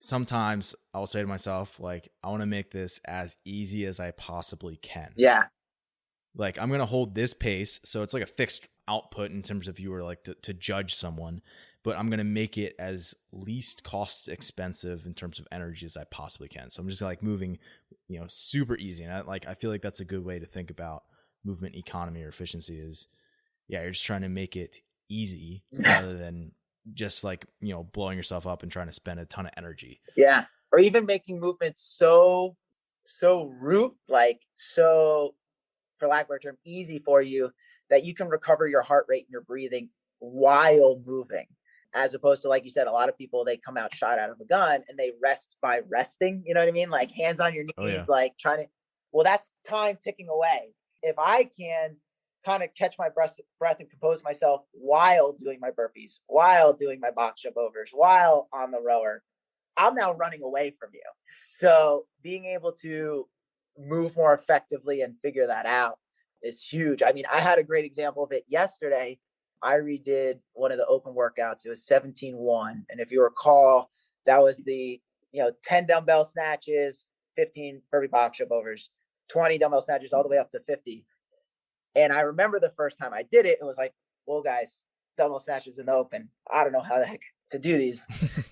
sometimes I'll say to myself like, "I want to make this as easy as I possibly can." Yeah. Like I'm going to hold this pace, so it's like a fixed output in terms of you were like to judge someone, but I'm going to make it as least cost expensive in terms of energy as I possibly can. So I'm just like moving, super easy. And I feel like that's a good way to think about movement economy or efficiency is, yeah, you're just trying to make it easy rather than just like, blowing yourself up and trying to spend a ton of energy. Yeah. Or even making movements so root, like so, for lack of a term, easy for you that you can recover your heart rate and your breathing while moving. As opposed to, like you said, a lot of people, they come out shot out of a gun and they rest by resting. You know what I mean? Like hands on your Oh yeah. knees, like trying to, well, that's time ticking away. If I can kind of catch my breath and compose myself while doing my burpees, while doing my box jump overs, while on the rower, I'm now running away from you. So being able to move more effectively and figure that out is huge. I mean, I had a great example of it yesterday. I redid one of the open workouts. It was 17-1. And if you recall, that was the, 10 dumbbell snatches, 15 burpee box jump overs, 20 dumbbell snatches, all the way up to 50. And I remember the first time I did it, it was like, well, guys, dumbbell snatches in the open. I don't know how the heck to do these.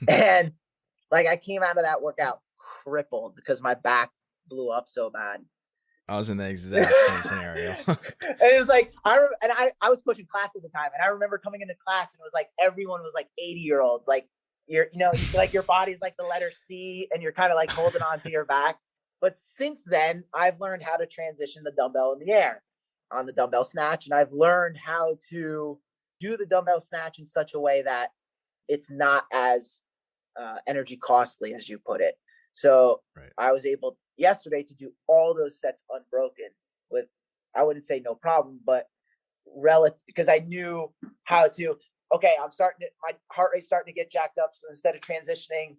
And like I came out of that workout crippled because my back blew up so bad. I was in the exact same scenario. And it was like I was coaching class at the time, and I remember coming into class and it was like everyone was like 80-year-olds, like like your body's like the letter C, and you're kind of like holding on to your back. But since then, I've learned how to transition the dumbbell in the air on the dumbbell snatch, and I've learned how to do the dumbbell snatch in such a way that it's not as energy costly, as you put it. So right. I was able yesterday to do all those sets unbroken with, I wouldn't say no problem, but relative, because I knew how to, okay, my heart rate's starting to get jacked up. So instead of transitioning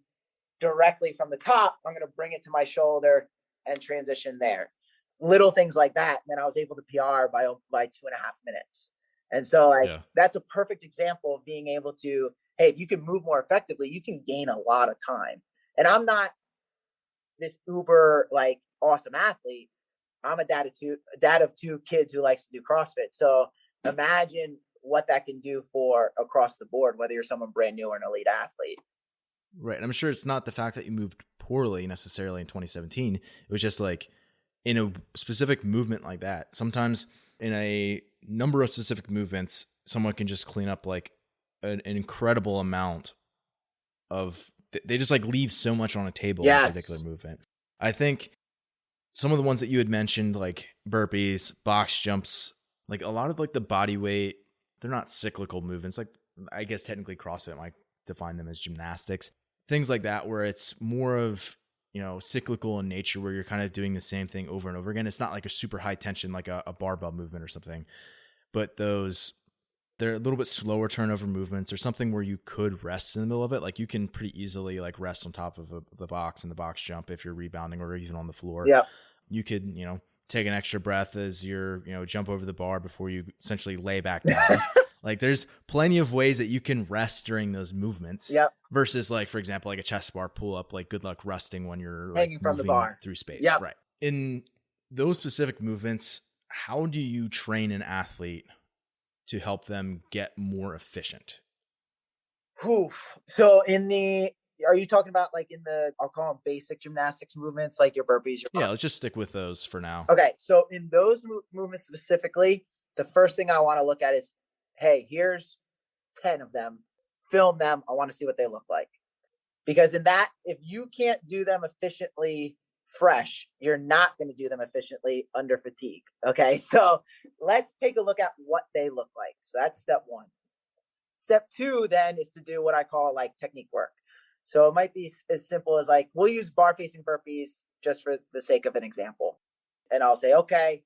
directly from the top, I'm going to bring it to my shoulder and transition there. Little things like that. And then I was able to PR by 2.5 minutes. And so that's a perfect example of being able to, hey, if you can move more effectively, you can gain a lot of time. And I'm not this uber like awesome athlete. I'm a dad of two kids who likes to do CrossFit. So imagine what that can do for across the board, whether you're someone brand new or an elite athlete. Right. And I'm sure it's not the fact that you moved poorly necessarily in 2017. It was just like in a specific movement like that. Sometimes in a number of specific movements, someone can just clean up like an incredible amount of, they just like leave so much on a table in a particular movement. I think some of the ones that you had mentioned, like burpees, box jumps, like a lot of like the body weight, they're not cyclical movements. Like I guess technically CrossFit might define them as gymnastics, things like that, where it's more of, cyclical in nature, where you're kind of doing the same thing over and over again. It's not like a super high tension, like a barbell movement or something, but they're a little bit slower turnover movements or something where you could rest in the middle of it. Like you can pretty easily like rest on top of the box and the box jump if you're rebounding or even on the floor. Yeah. You could, take an extra breath as you're, jump over the bar before you essentially lay back down. Like there's plenty of ways that you can rest during those movements. Yep. Versus like, for example, like a chest bar pull up, like good luck resting when you're like hanging from the bar through space. Yep. Right. In those specific movements, how do you train an athlete to help them get more efficient? So are you talking about like in the, I'll call them basic gymnastics movements, like your burpees? Yeah, let's just stick with those for now. Okay. So in those movements specifically, the first thing I want to look at is, hey, here's 10 of them, film them. I want to see what they look like. Because in that, if you can't do them efficiently fresh, you're not going to do them efficiently under fatigue. Okay. So let's take a look at what they look like. So that's step one. Step two then is to do what I call like technique work. So it might be as simple as like, we'll use bar facing burpees just for the sake of an example. And I'll say, okay,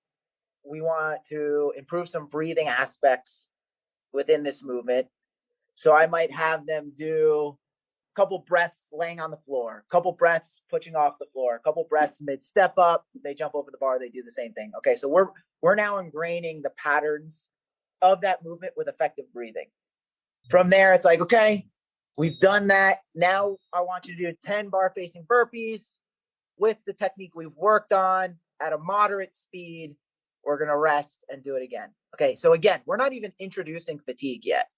we want to improve some breathing aspects within this movement. So I might have them do a couple breaths laying on the floor, a couple breaths pushing off the floor, a couple breaths mid step up, they jump over the bar, they do the same thing. Okay, so we're now ingraining the patterns of that movement with effective breathing. From there, it's like, okay, we've done that. Now I want you to do 10 bar facing burpees with the technique we've worked on at a moderate speed. We're going to rest and do it again. Okay, so again, we're not even introducing fatigue yet.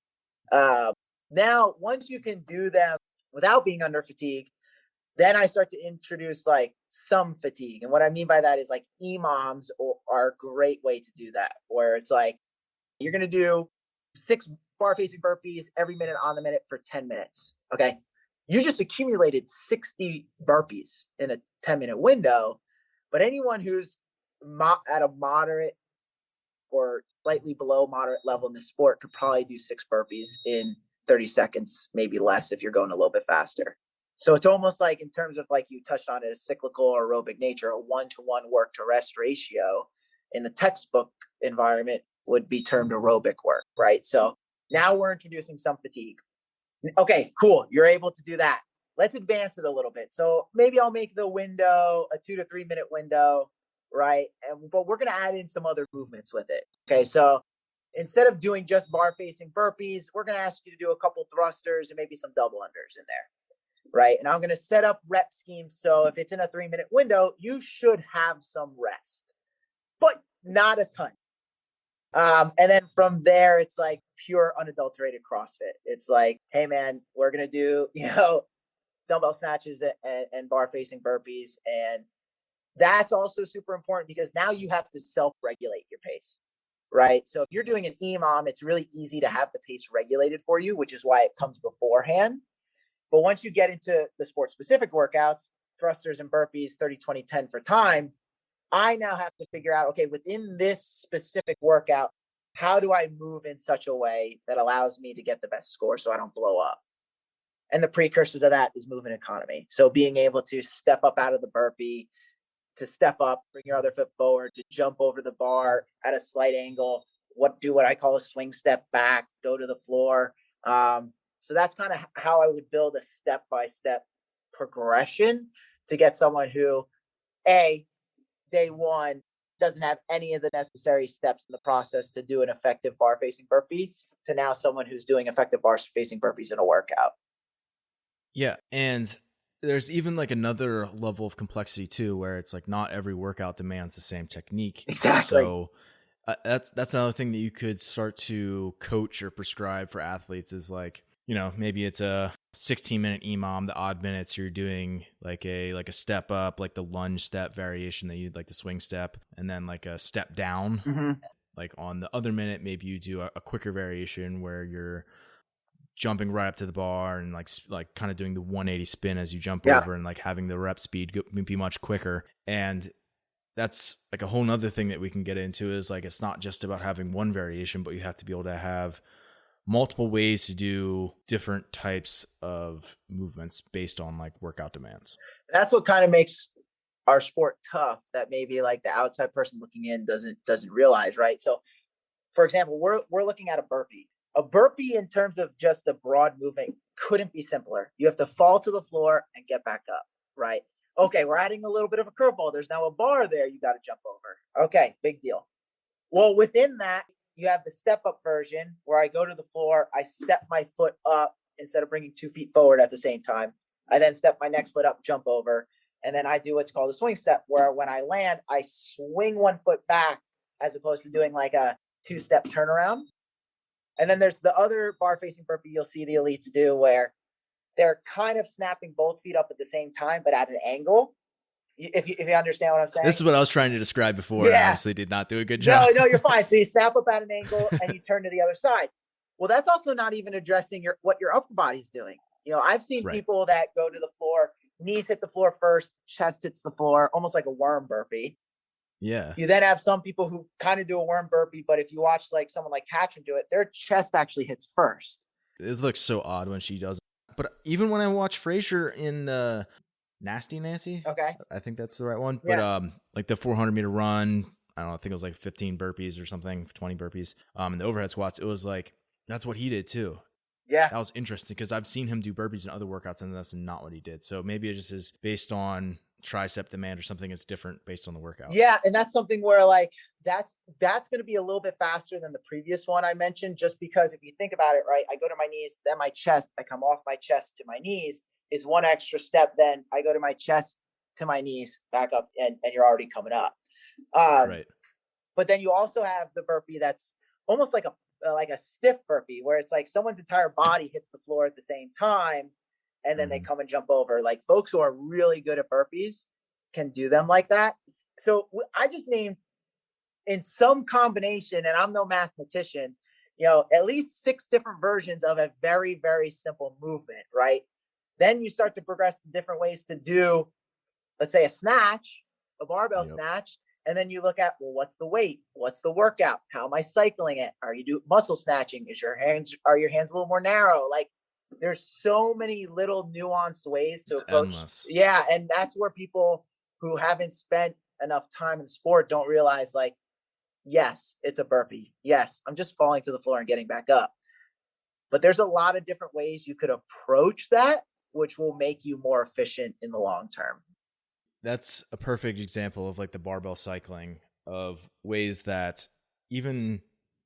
Now, once you can do them without being under fatigue, then I start to introduce like some fatigue. And what I mean by that is like EMOMs are a great way to do that, where it's like you're going to do 6 bar facing burpees every minute on the minute for 10 minutes. Okay. You just accumulated 60 burpees in a 10-minute window. But anyone who's at a moderate or slightly below moderate level in the sport could probably do 6 burpees in 30 seconds, maybe less if you're going a little bit faster. So it's almost like, in terms of like you touched on it, a cyclical or aerobic nature, a 1-to-1 work to rest ratio in the textbook environment would be termed aerobic work, right? So now we're introducing some fatigue. Okay, cool. You're able to do that. Let's advance it a little bit. So maybe I'll make the window a 2 to 3 minute window, right? But we're going to add in some other movements with it. Okay, so instead of doing just bar facing burpees, we're going to ask you to do a couple thrusters and maybe some double unders in there, right? And I'm going to set up rep schemes. So if it's in a 3-minute window, you should have some rest, but not a ton. And then from there, it's like pure unadulterated CrossFit. It's like, hey man, we're going to do, dumbbell snatches and bar facing burpees. And that's also super important because now you have to self-regulate your pace, right? So if you're doing an EMOM, it's really easy to have the pace regulated for you, which is why it comes beforehand. But once you get into the sport specific workouts, thrusters and burpees, 30, 20, 10 for time, I now have to figure out, okay, within this specific workout, how do I move in such a way that allows me to get the best score so I don't blow up? And the precursor to that is movement economy. So being able to step up out of the burpee, to step up, bring your other foot forward, to jump over the bar at a slight angle, what I call a swing step back, go to the floor. So that's kind of how I would build a step-by-step progression to get someone who, day one, doesn't have any of the necessary steps in the process to do an effective bar facing burpee, to now someone who's doing effective bar facing burpees in a workout. Yeah. And there's even like another level of complexity too, where it's like not every workout demands the same technique. Exactly. So that's another thing that you could start to coach or prescribe for athletes is like, maybe it's a 16-minute EMOM, the odd minutes you're doing like a step up, like the lunge step variation that you'd like the swing step, and then like a step down. Mm-hmm. Like on the other minute, maybe you do a quicker variation where you're jumping right up to the bar and like kind of doing the 180 spin as you jump over, and like having the rep speed be much quicker. And that's like a whole nother thing that we can get into is like, it's not just about having one variation, but you have to be able to have multiple ways to do different types of movements based on like workout demands. That's what kind of makes our sport tough, that maybe like the outside person looking in doesn't realize, right? So for example, we're looking at a burpee. A burpee in terms of just a broad movement couldn't be simpler. You have to fall to the floor and get back up, right? Okay, we're adding a little bit of a curveball. There's now a bar there you got to jump over. Okay, big deal. Well, within that, you have the step up version where I go to the floor, I step my foot up instead of bringing 2 feet forward at the same time. I then step my next foot up, jump over, and then I do what's called a swing step, where when I land, I swing 1 foot back as opposed to doing like a 2-step turnaround. And then there's the other bar facing burpee you'll see the elites do, where they're kind of snapping both feet up at the same time, but at an angle. If you understand what I'm saying. This is what I was trying to describe before. Yeah. I obviously did not do a good job. No, you're fine. So you snap up at an angle and you turn to the other side. Well, that's also not even addressing what your upper body's doing. I've seen people that go to the floor, knees hit the floor first, chest hits the floor, almost like a worm burpee. Yeah. You then have some people who kind of do a worm burpee, but if you watch like someone like Katrin do it, their chest actually hits first. It looks so odd when she does it. But even when I watch Frasier in Nasty Nancy, okay, I think that's the right one. Yeah. But like the 400-meter run, I don't know, I think it was like 15 burpees or something, 20 burpees. And the overhead squats, it was like, that's what he did too. Yeah. That was interesting because I've seen him do burpees in other workouts and that's not what he did. So maybe it just is based on tricep demand or something that's different based on the workout. Yeah. And that's something where like, that's going to be a little bit faster than the previous one I mentioned, just because if you think about it, right, I go to my knees, then my chest, I come off my chest to my knees is one extra step. Then I go to my chest to my knees back up and you're already coming up. Right. But then you also have the burpee that's almost like a stiff burpee where it's like someone's entire body hits the floor at the same time and then they come and jump over. Like folks who are really good at burpees can do them like that. So I just named in some combination, and I'm no mathematician, at least 6 different versions of a very, very simple movement, right? Then you start to progress to different ways to do, let's say, a barbell snatch. And then you look at, well, what's the weight? What's the workout? How am I cycling it? Are you doing muscle snatching? Are your hands a little more narrow? Like there's so many little nuanced ways to approach. Endless. Yeah. And that's where people who haven't spent enough time in the sport don't realize, like, yes, it's a burpee. Yes, I'm just falling to the floor and getting back up. But there's a lot of different ways you could approach that, which will make you more efficient in the long term. That's a perfect example of like the barbell cycling, of ways that even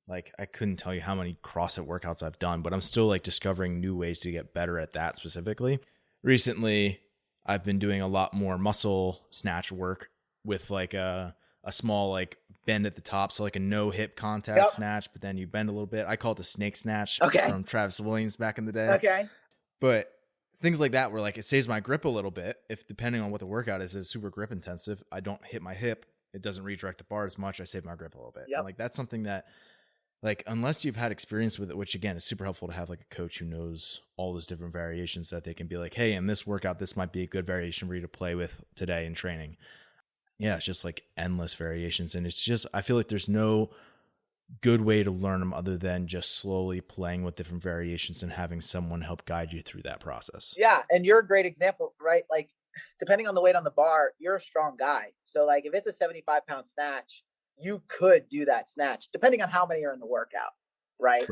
like I couldn't tell you how many CrossFit workouts I've done, but I'm still like discovering new ways to get better at that specifically. Recently, I've been doing a lot more muscle snatch work with like a small like bend at the top. So like a no hip contact snatch, but then you bend a little bit. I call it the snake snatch from Travis Williams back in the day. Okay. But things like that where like it saves my grip a little bit. If depending on what the workout is, it's super grip intensive. I don't hit my hip. It doesn't redirect the bar as much. I save my grip a little bit. Like that's something that like, unless you've had experience with it, which again is super helpful to have like a coach who knows all those different variations that they can be like, hey, in this workout, this might be a good variation for you to play with today in training. Yeah, it's just like endless variations. And it's just, I feel like there's no good way to learn them other than just slowly playing with different variations and having someone help guide you through that process. Yeah. And you're a great example, right? Like, depending on the weight on the bar, you're a strong guy. So like if it's a 75-pound snatch, you could do that snatch depending on how many are in the workout. Right.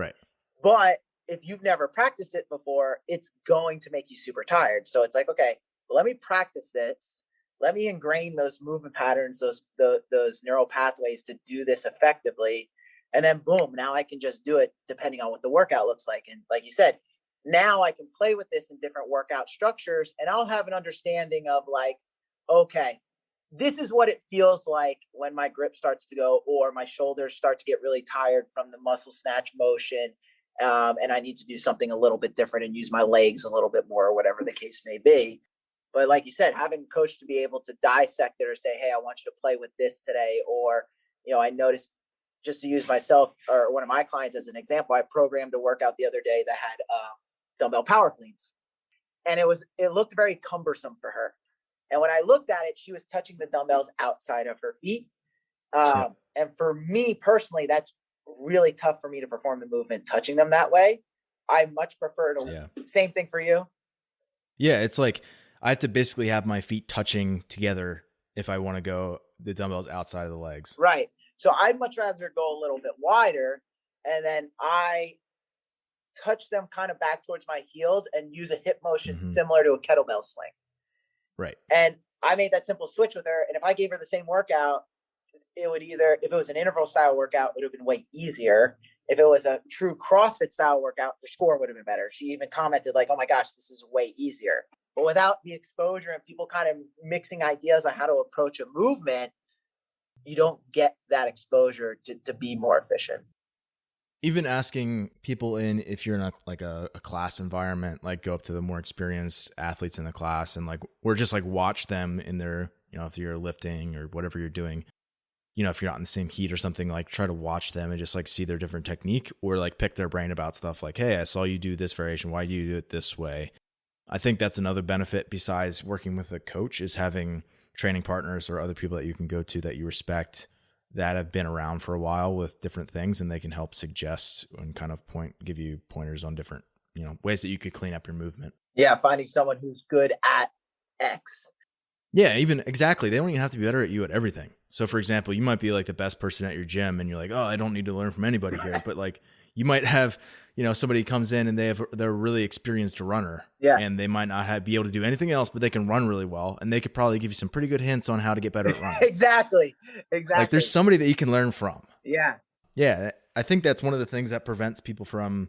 But if you've never practiced it before, it's going to make you super tired. So it's like, okay, well, let me practice this. Let me ingrain those movement patterns, those neural pathways to do this effectively. And then boom, now I can just do it depending on what the workout looks like. And like you said, now I can play with this in different workout structures and I'll have an understanding of like, okay, this is what it feels like when my grip starts to go or my shoulders start to get really tired from the muscle snatch motion. And I need to do something a little bit different and use my legs a little bit more or whatever the case may be. But like you said, having a coach to be able to dissect it or say, hey, I want you to play with this today. Or, I noticed, just to use myself or one of my clients as an example, I programmed a workout the other day that had dumbbell power cleans. And it looked very cumbersome for her. And when I looked at it, she was touching the dumbbells outside of her feet. And for me personally, that's really tough for me to perform the movement touching them that way. I much prefer to, same thing for you. Yeah, it's like I have to basically have my feet touching together if I want to go the dumbbells outside of the legs. Right. So I'd much rather go a little bit wider and then I touch them kind of back towards my heels and use a hip motion similar to a kettlebell swing. Right. And I made that simple switch with her. And if I gave her the same workout, it would either, if it was an interval style workout, it would have been way easier. If it was a true CrossFit style workout, the score would have been better. She even commented like, oh my gosh, this is way easier. But without the exposure and people kind of mixing ideas on how to approach a movement, you don't get that exposure to be more efficient. Even asking people in, if you're in a class environment, like go up to the more experienced athletes in the class and like, or just like watch them in their, if you're lifting or whatever you're doing, if you're not in the same heat or something, like try to watch them and just like see their different technique or like pick their brain about stuff like, hey, I saw you do this variation. Why do you do it this way? I think that's another benefit besides working with a coach is having training partners or other people that you can go to that you respect that have been around for a while with different things, and they can help suggest and kind of give you pointers on different, ways that you could clean up your movement. Yeah. Finding someone who's good at X. Yeah, even exactly. They don't even have to be better at you at everything. So for example, you might be like the best person at your gym and you're like, oh, I don't need to learn from anybody here. But like you might have, somebody comes in and they're a really experienced runner, Yeah. and they might not be able to do anything else, but they can run really well, and they could probably give you some pretty good hints on how to get better at running. Exactly. Like there's somebody that you can learn from. Yeah. Yeah, I think that's one of the things that prevents people from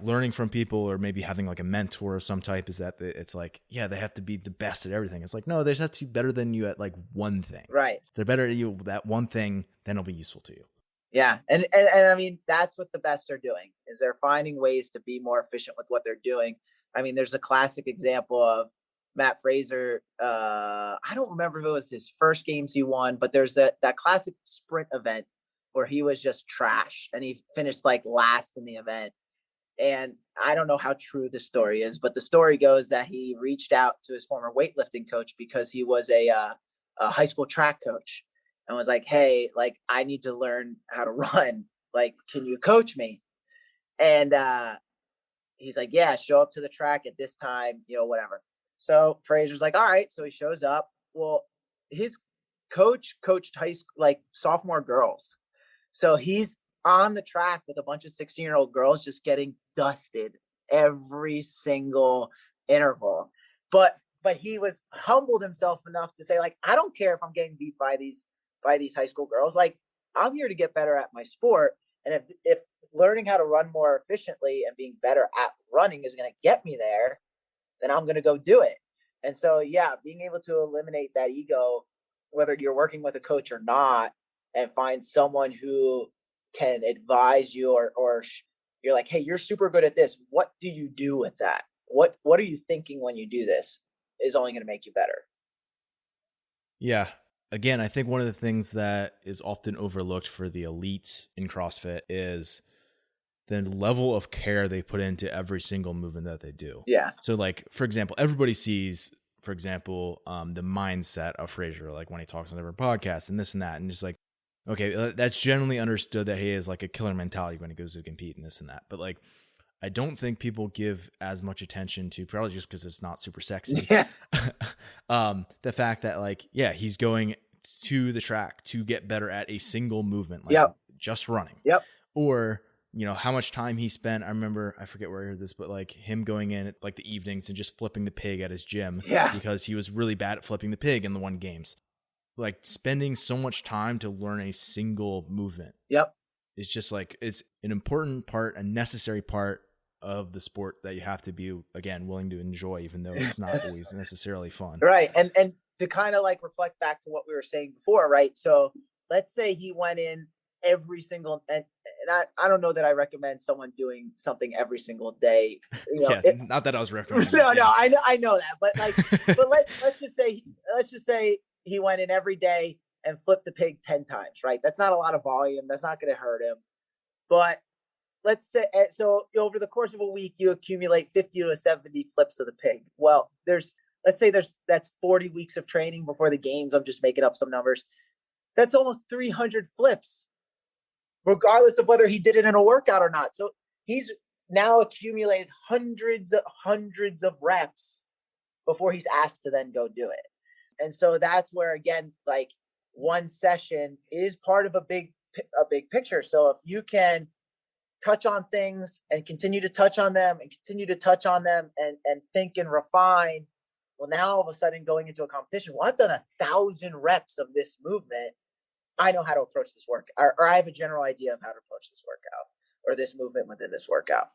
learning from people, or maybe having like a mentor of some type, is that it's like, they have to be the best at everything. It's like, no, they just have to be better than you at like one thing. Right. They're better at you that one thing, then it'll be useful to you. Yeah. And I mean, that's what the best are doing, is they're finding ways to be more efficient with what they're doing. I mean, there's a classic example of Matt Fraser. I don't remember if it was his first games he won, but there's that classic sprint event where he was just trash and he finished like last in the event. And I don't know how true the story is, but the story goes that he reached out to his former weightlifting coach, because he was a high school track coach, and was like, hey, like, I need to learn how to run. Like, can you coach me? And he's like, yeah, show up to the track at this time, whatever. So Fraser's like, all right. So he shows up. Well, his coach coached high school, like sophomore girls. So he's on the track with a bunch of 16-year-old girls just getting dusted every single interval. But he was humbled himself enough to say, like, I don't care if I'm getting beat by these high school girls. Like, I'm here to get better at my sport. And if learning how to run more efficiently and being better at running is going to get me there, then I'm going to go do it. And so, being able to eliminate that ego, whether you're working with a coach or not, and find someone who can advise you, or you're like, hey, you're super good at this. What do you do with that? What are you thinking when you do this, is only going to make you better. Yeah. Again, I think one of the things that is often overlooked for the elites in CrossFit is the level of care they put into every single movement that they do. Yeah. So like, for example, everybody sees, for example, the mindset of Fraser, like when he talks on different podcasts and this and that, and just like, okay, that's generally understood that he has like a killer mentality when he goes to compete and this and that. But like, I don't think people give as much attention to, probably just because it's not super sexy. Yeah. The fact that like, he's going to the track to get better at a single movement, like Yep. just running. Yep. Or, how much time he spent. I remember, I forget where I heard this, but like him going in at like the evenings and just flipping the pig at his gym, because he was really bad at flipping the pig in the one games. Like spending so much time to learn a single movement. Yep. It's just like, it's an important part, a necessary part of the sport that you have to be, again, willing to enjoy, even though it's not always necessarily fun. Right. And to kind of like reflect back to what we were saying before, right? So let's say he went in every single, and I don't know that I recommend someone doing something every single day. Not that I was recommending. No, I know that, but like, but let's just say he went in every day and flipped the pig 10 times, right? That's not a lot of volume. That's not going to hurt him. But let's say, so over the course of a week, you accumulate 50 to 70 flips of the pig. Well, that's 40 weeks of training before the games. I'm just making up some numbers. That's almost 300 flips, regardless of whether he did it in a workout or not. So he's now accumulated hundreds of reps before he's asked to then go do it. And so that's where, again, like one session is part of a big picture. So if you can touch on things and continue to touch on them and continue to touch on them and think and refine, well, now all of a sudden going into a competition, well, I've done 1,000 reps of this movement. I know how to approach this work, or I have a general idea of how to approach this workout or this movement within this workout.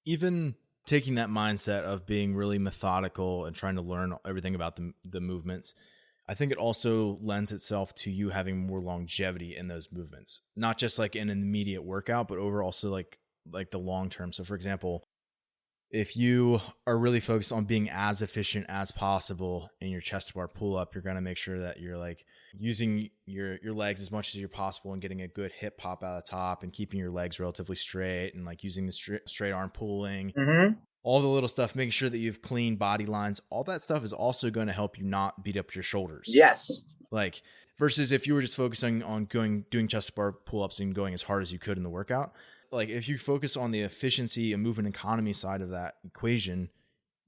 Even taking that mindset of being really methodical and trying to learn everything about the movements, I think it also lends itself to you having more longevity in those movements, not just like in an immediate workout, but over also like the long term. So for example, if you are really focused on being as efficient as possible in your chest bar pull up, you're going to make sure that you're like using your legs as much as you're possible and getting a good hip pop out of the top and keeping your legs relatively straight and like using the straight arm pulling, all the little stuff, making sure that you have clean body lines. All that stuff is also going to help you not beat up your shoulders. Yes. Like versus if you were just focusing on doing chest bar pull ups and going as hard as you could in the workout. Like if you focus on the efficiency and movement economy side of that equation,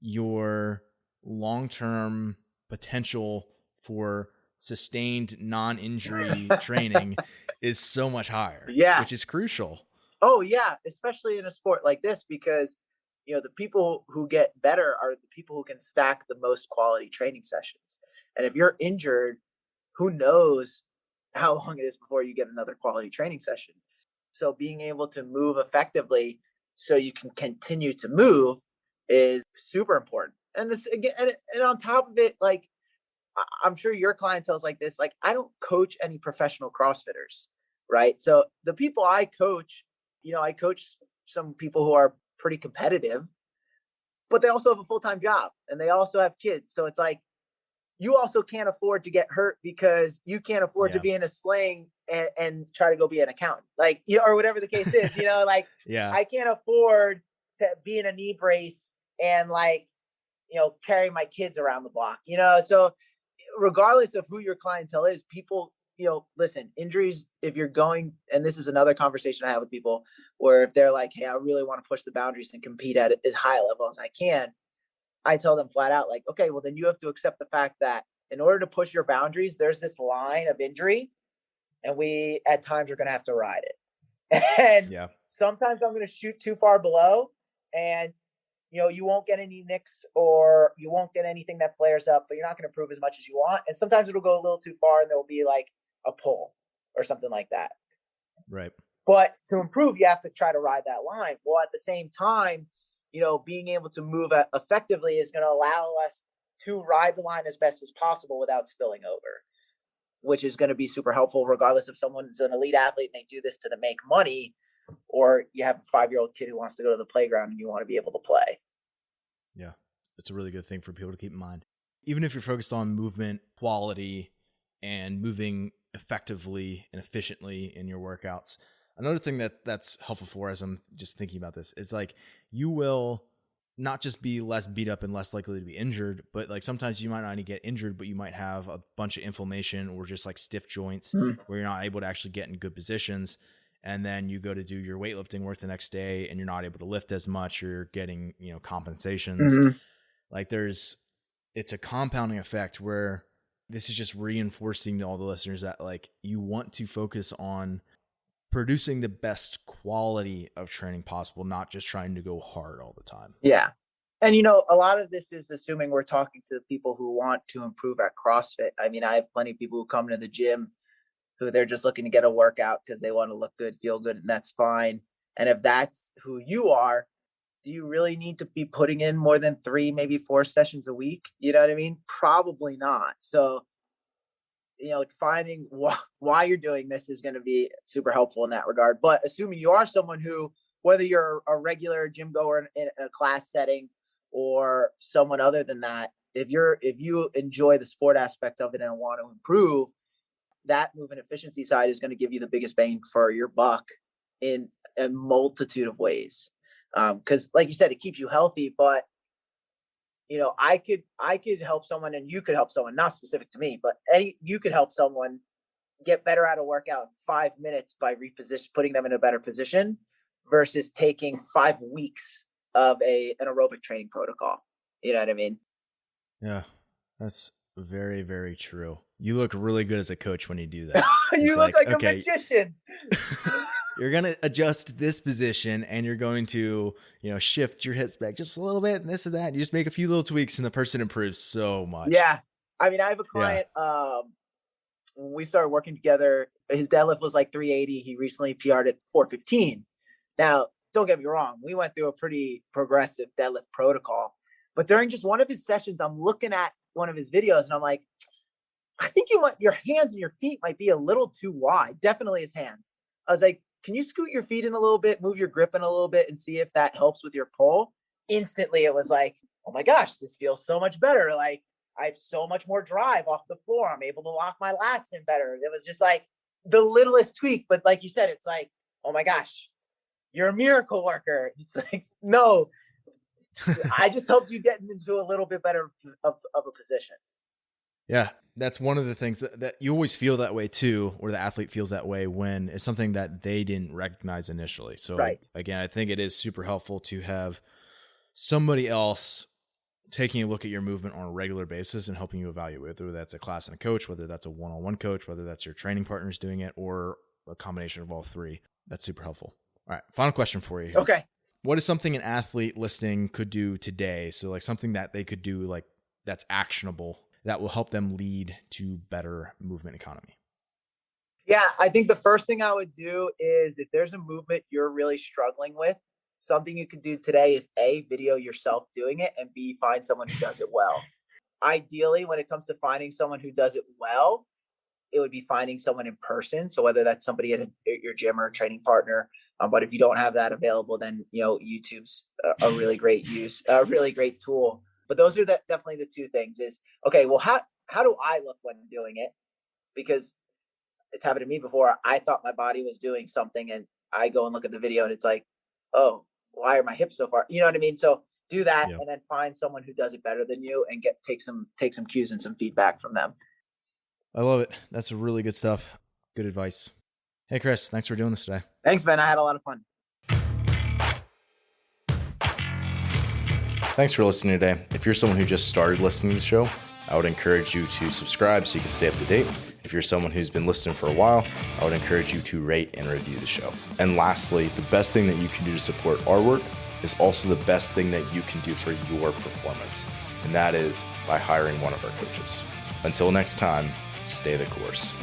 your long-term potential for sustained non-injury training is so much higher, Yeah. which is crucial. Oh yeah, especially in a sport like this, because the people who get better are the people who can stack the most quality training sessions. And if you're injured, who knows how long it is before you get another quality training session. So being able to move effectively so you can continue to move is super important. And this again, and on top of it, like I'm sure your clientele is like this. Like I don't coach any professional CrossFitters, right? So the people I coach, I coach some people who are pretty competitive, but they also have a full-time job and they also have kids. So it's like you also can't afford to get hurt because you can't afford to Yeah. be in a sling and try to go be an accountant, like, or whatever the case is, like Yeah. I can't afford to be in a knee brace and like, carry my kids around the block, so regardless of who your clientele is, people, listen, injuries, if you're going, and this is another conversation I have with people where if they're like, hey, I really want to push the boundaries and compete at as high a level as I can, I tell them flat out, like, okay, well, then you have to accept the fact that in order to push your boundaries, there's this line of injury, and we at times are going to have to ride it. And Yeah. sometimes I'm going to shoot too far below, and you won't get any nicks or you won't get anything that flares up, but you're not going to improve as much as you want. And sometimes it'll go a little too far, and there will be like a pull or something like that. Right. But to improve, you have to try to ride that line. Well, at the same time, being able to move effectively is going to allow us to ride the line as best as possible without spilling over, which is going to be super helpful regardless if someone's an elite athlete and they do this to make money, or you have a 5-year-old kid who wants to go to the playground and you want to be able to play. Yeah. It's a really good thing for people to keep in mind. Even if you're focused on movement quality and moving effectively and efficiently in your workouts, another thing that's helpful for, as I'm just thinking about this, is like you will not just be less beat up and less likely to be injured, but like sometimes you might not only get injured, but you might have a bunch of inflammation or just like stiff joints where you're not able to actually get in good positions. And then you go to do your weightlifting work the next day and you're not able to lift as much, or you're getting, compensations. Like it's a compounding effect where this is just reinforcing to all the listeners that like you want to focus on producing the best quality of training possible, not just trying to go hard all the time. Yeah. And, a lot of this is assuming we're talking to people who want to improve at CrossFit. I mean, I have plenty of people who come to the gym who they're just looking to get a workout because they want to look good, feel good, and that's fine. And if that's who you are, do you really need to be putting in more than 3, maybe 4 sessions a week? You know what I mean? Probably not. So, finding why you're doing this is going to be super helpful in that regard. But assuming you are someone who, whether you're a regular gym goer in a class setting or someone other than that, if you enjoy the sport aspect of it and want to improve, that movement efficiency side is going to give you the biggest bang for your buck in a multitude of ways. Because like you said, it keeps you healthy, but I could help someone and you could help someone, not specific to me, but you could help someone get better at a workout in 5 minutes by putting them in a better position versus taking 5 weeks of an aerobic training protocol. You know what I mean? Yeah, that's very, very true. You look really good as a coach when you do that. You look like a magician. You're going to adjust this position and you're going to, shift your hips back just a little bit and this and that. And you just make a few little tweaks and the person improves so much. Yeah. I mean, I have a client, when we started working together, his deadlift was like 380. He recently PR'd at 415. Now, don't get me wrong. We went through a pretty progressive deadlift protocol, but during just one of his sessions, I'm looking at one of his videos and I'm like, I think your hands and your feet might be a little too wide. Definitely his hands. I was like, can you scoot your feet in a little bit, move your grip in a little bit and see if that helps with your pull? Instantly, it was like, oh my gosh, this feels so much better. Like I have so much more drive off the floor. I'm able to lock my lats in better. It was just like the littlest tweak. But like you said, it's like, oh my gosh, you're a miracle worker. It's like, no, I just helped you get into a little bit better of a position. Yeah, that's one of the things that you always feel that way too, or the athlete feels that way when it's something that they didn't recognize initially. So right. Again, I think it is super helpful to have somebody else taking a look at your movement on a regular basis and helping you evaluate, whether that's a class and a coach, whether that's a one-on-one coach, whether that's your training partners doing it, or a combination of all three. That's super helpful. All right. Final question for you here. Okay. What is something an athlete listening could do today? So like something that they could do like that's actionable that will help them lead to better movement economy. Yeah, I think the first thing I would do is if there's a movement you're really struggling with, something you could do today is A, video yourself doing it, and B, find someone who does it well. Ideally, when it comes to finding someone who does it well, it would be finding someone in person. So whether that's somebody at your gym or a training partner, but if you don't have that available, then YouTube's a really great a really great tool. But those are definitely the two things. Is okay. Well, how do I look when doing it? Because it's happened to me before. I thought my body was doing something, and I go and look at the video, and it's like, oh, why are my hips so far? You know what I mean? So do that, and then find someone who does it better than you, and take some cues and some feedback from them. I love it. That's really good stuff. Good advice. Hey, Chris, thanks for doing this today. Thanks, Ben. I had a lot of fun. Thanks for listening today. If you're someone who just started listening to the show, I would encourage you to subscribe so you can stay up to date. If you're someone who's been listening for a while, I would encourage you to rate and review the show. And lastly, the best thing that you can do to support our work is also the best thing that you can do for your performance. And that is by hiring one of our coaches. Until next time, stay the course.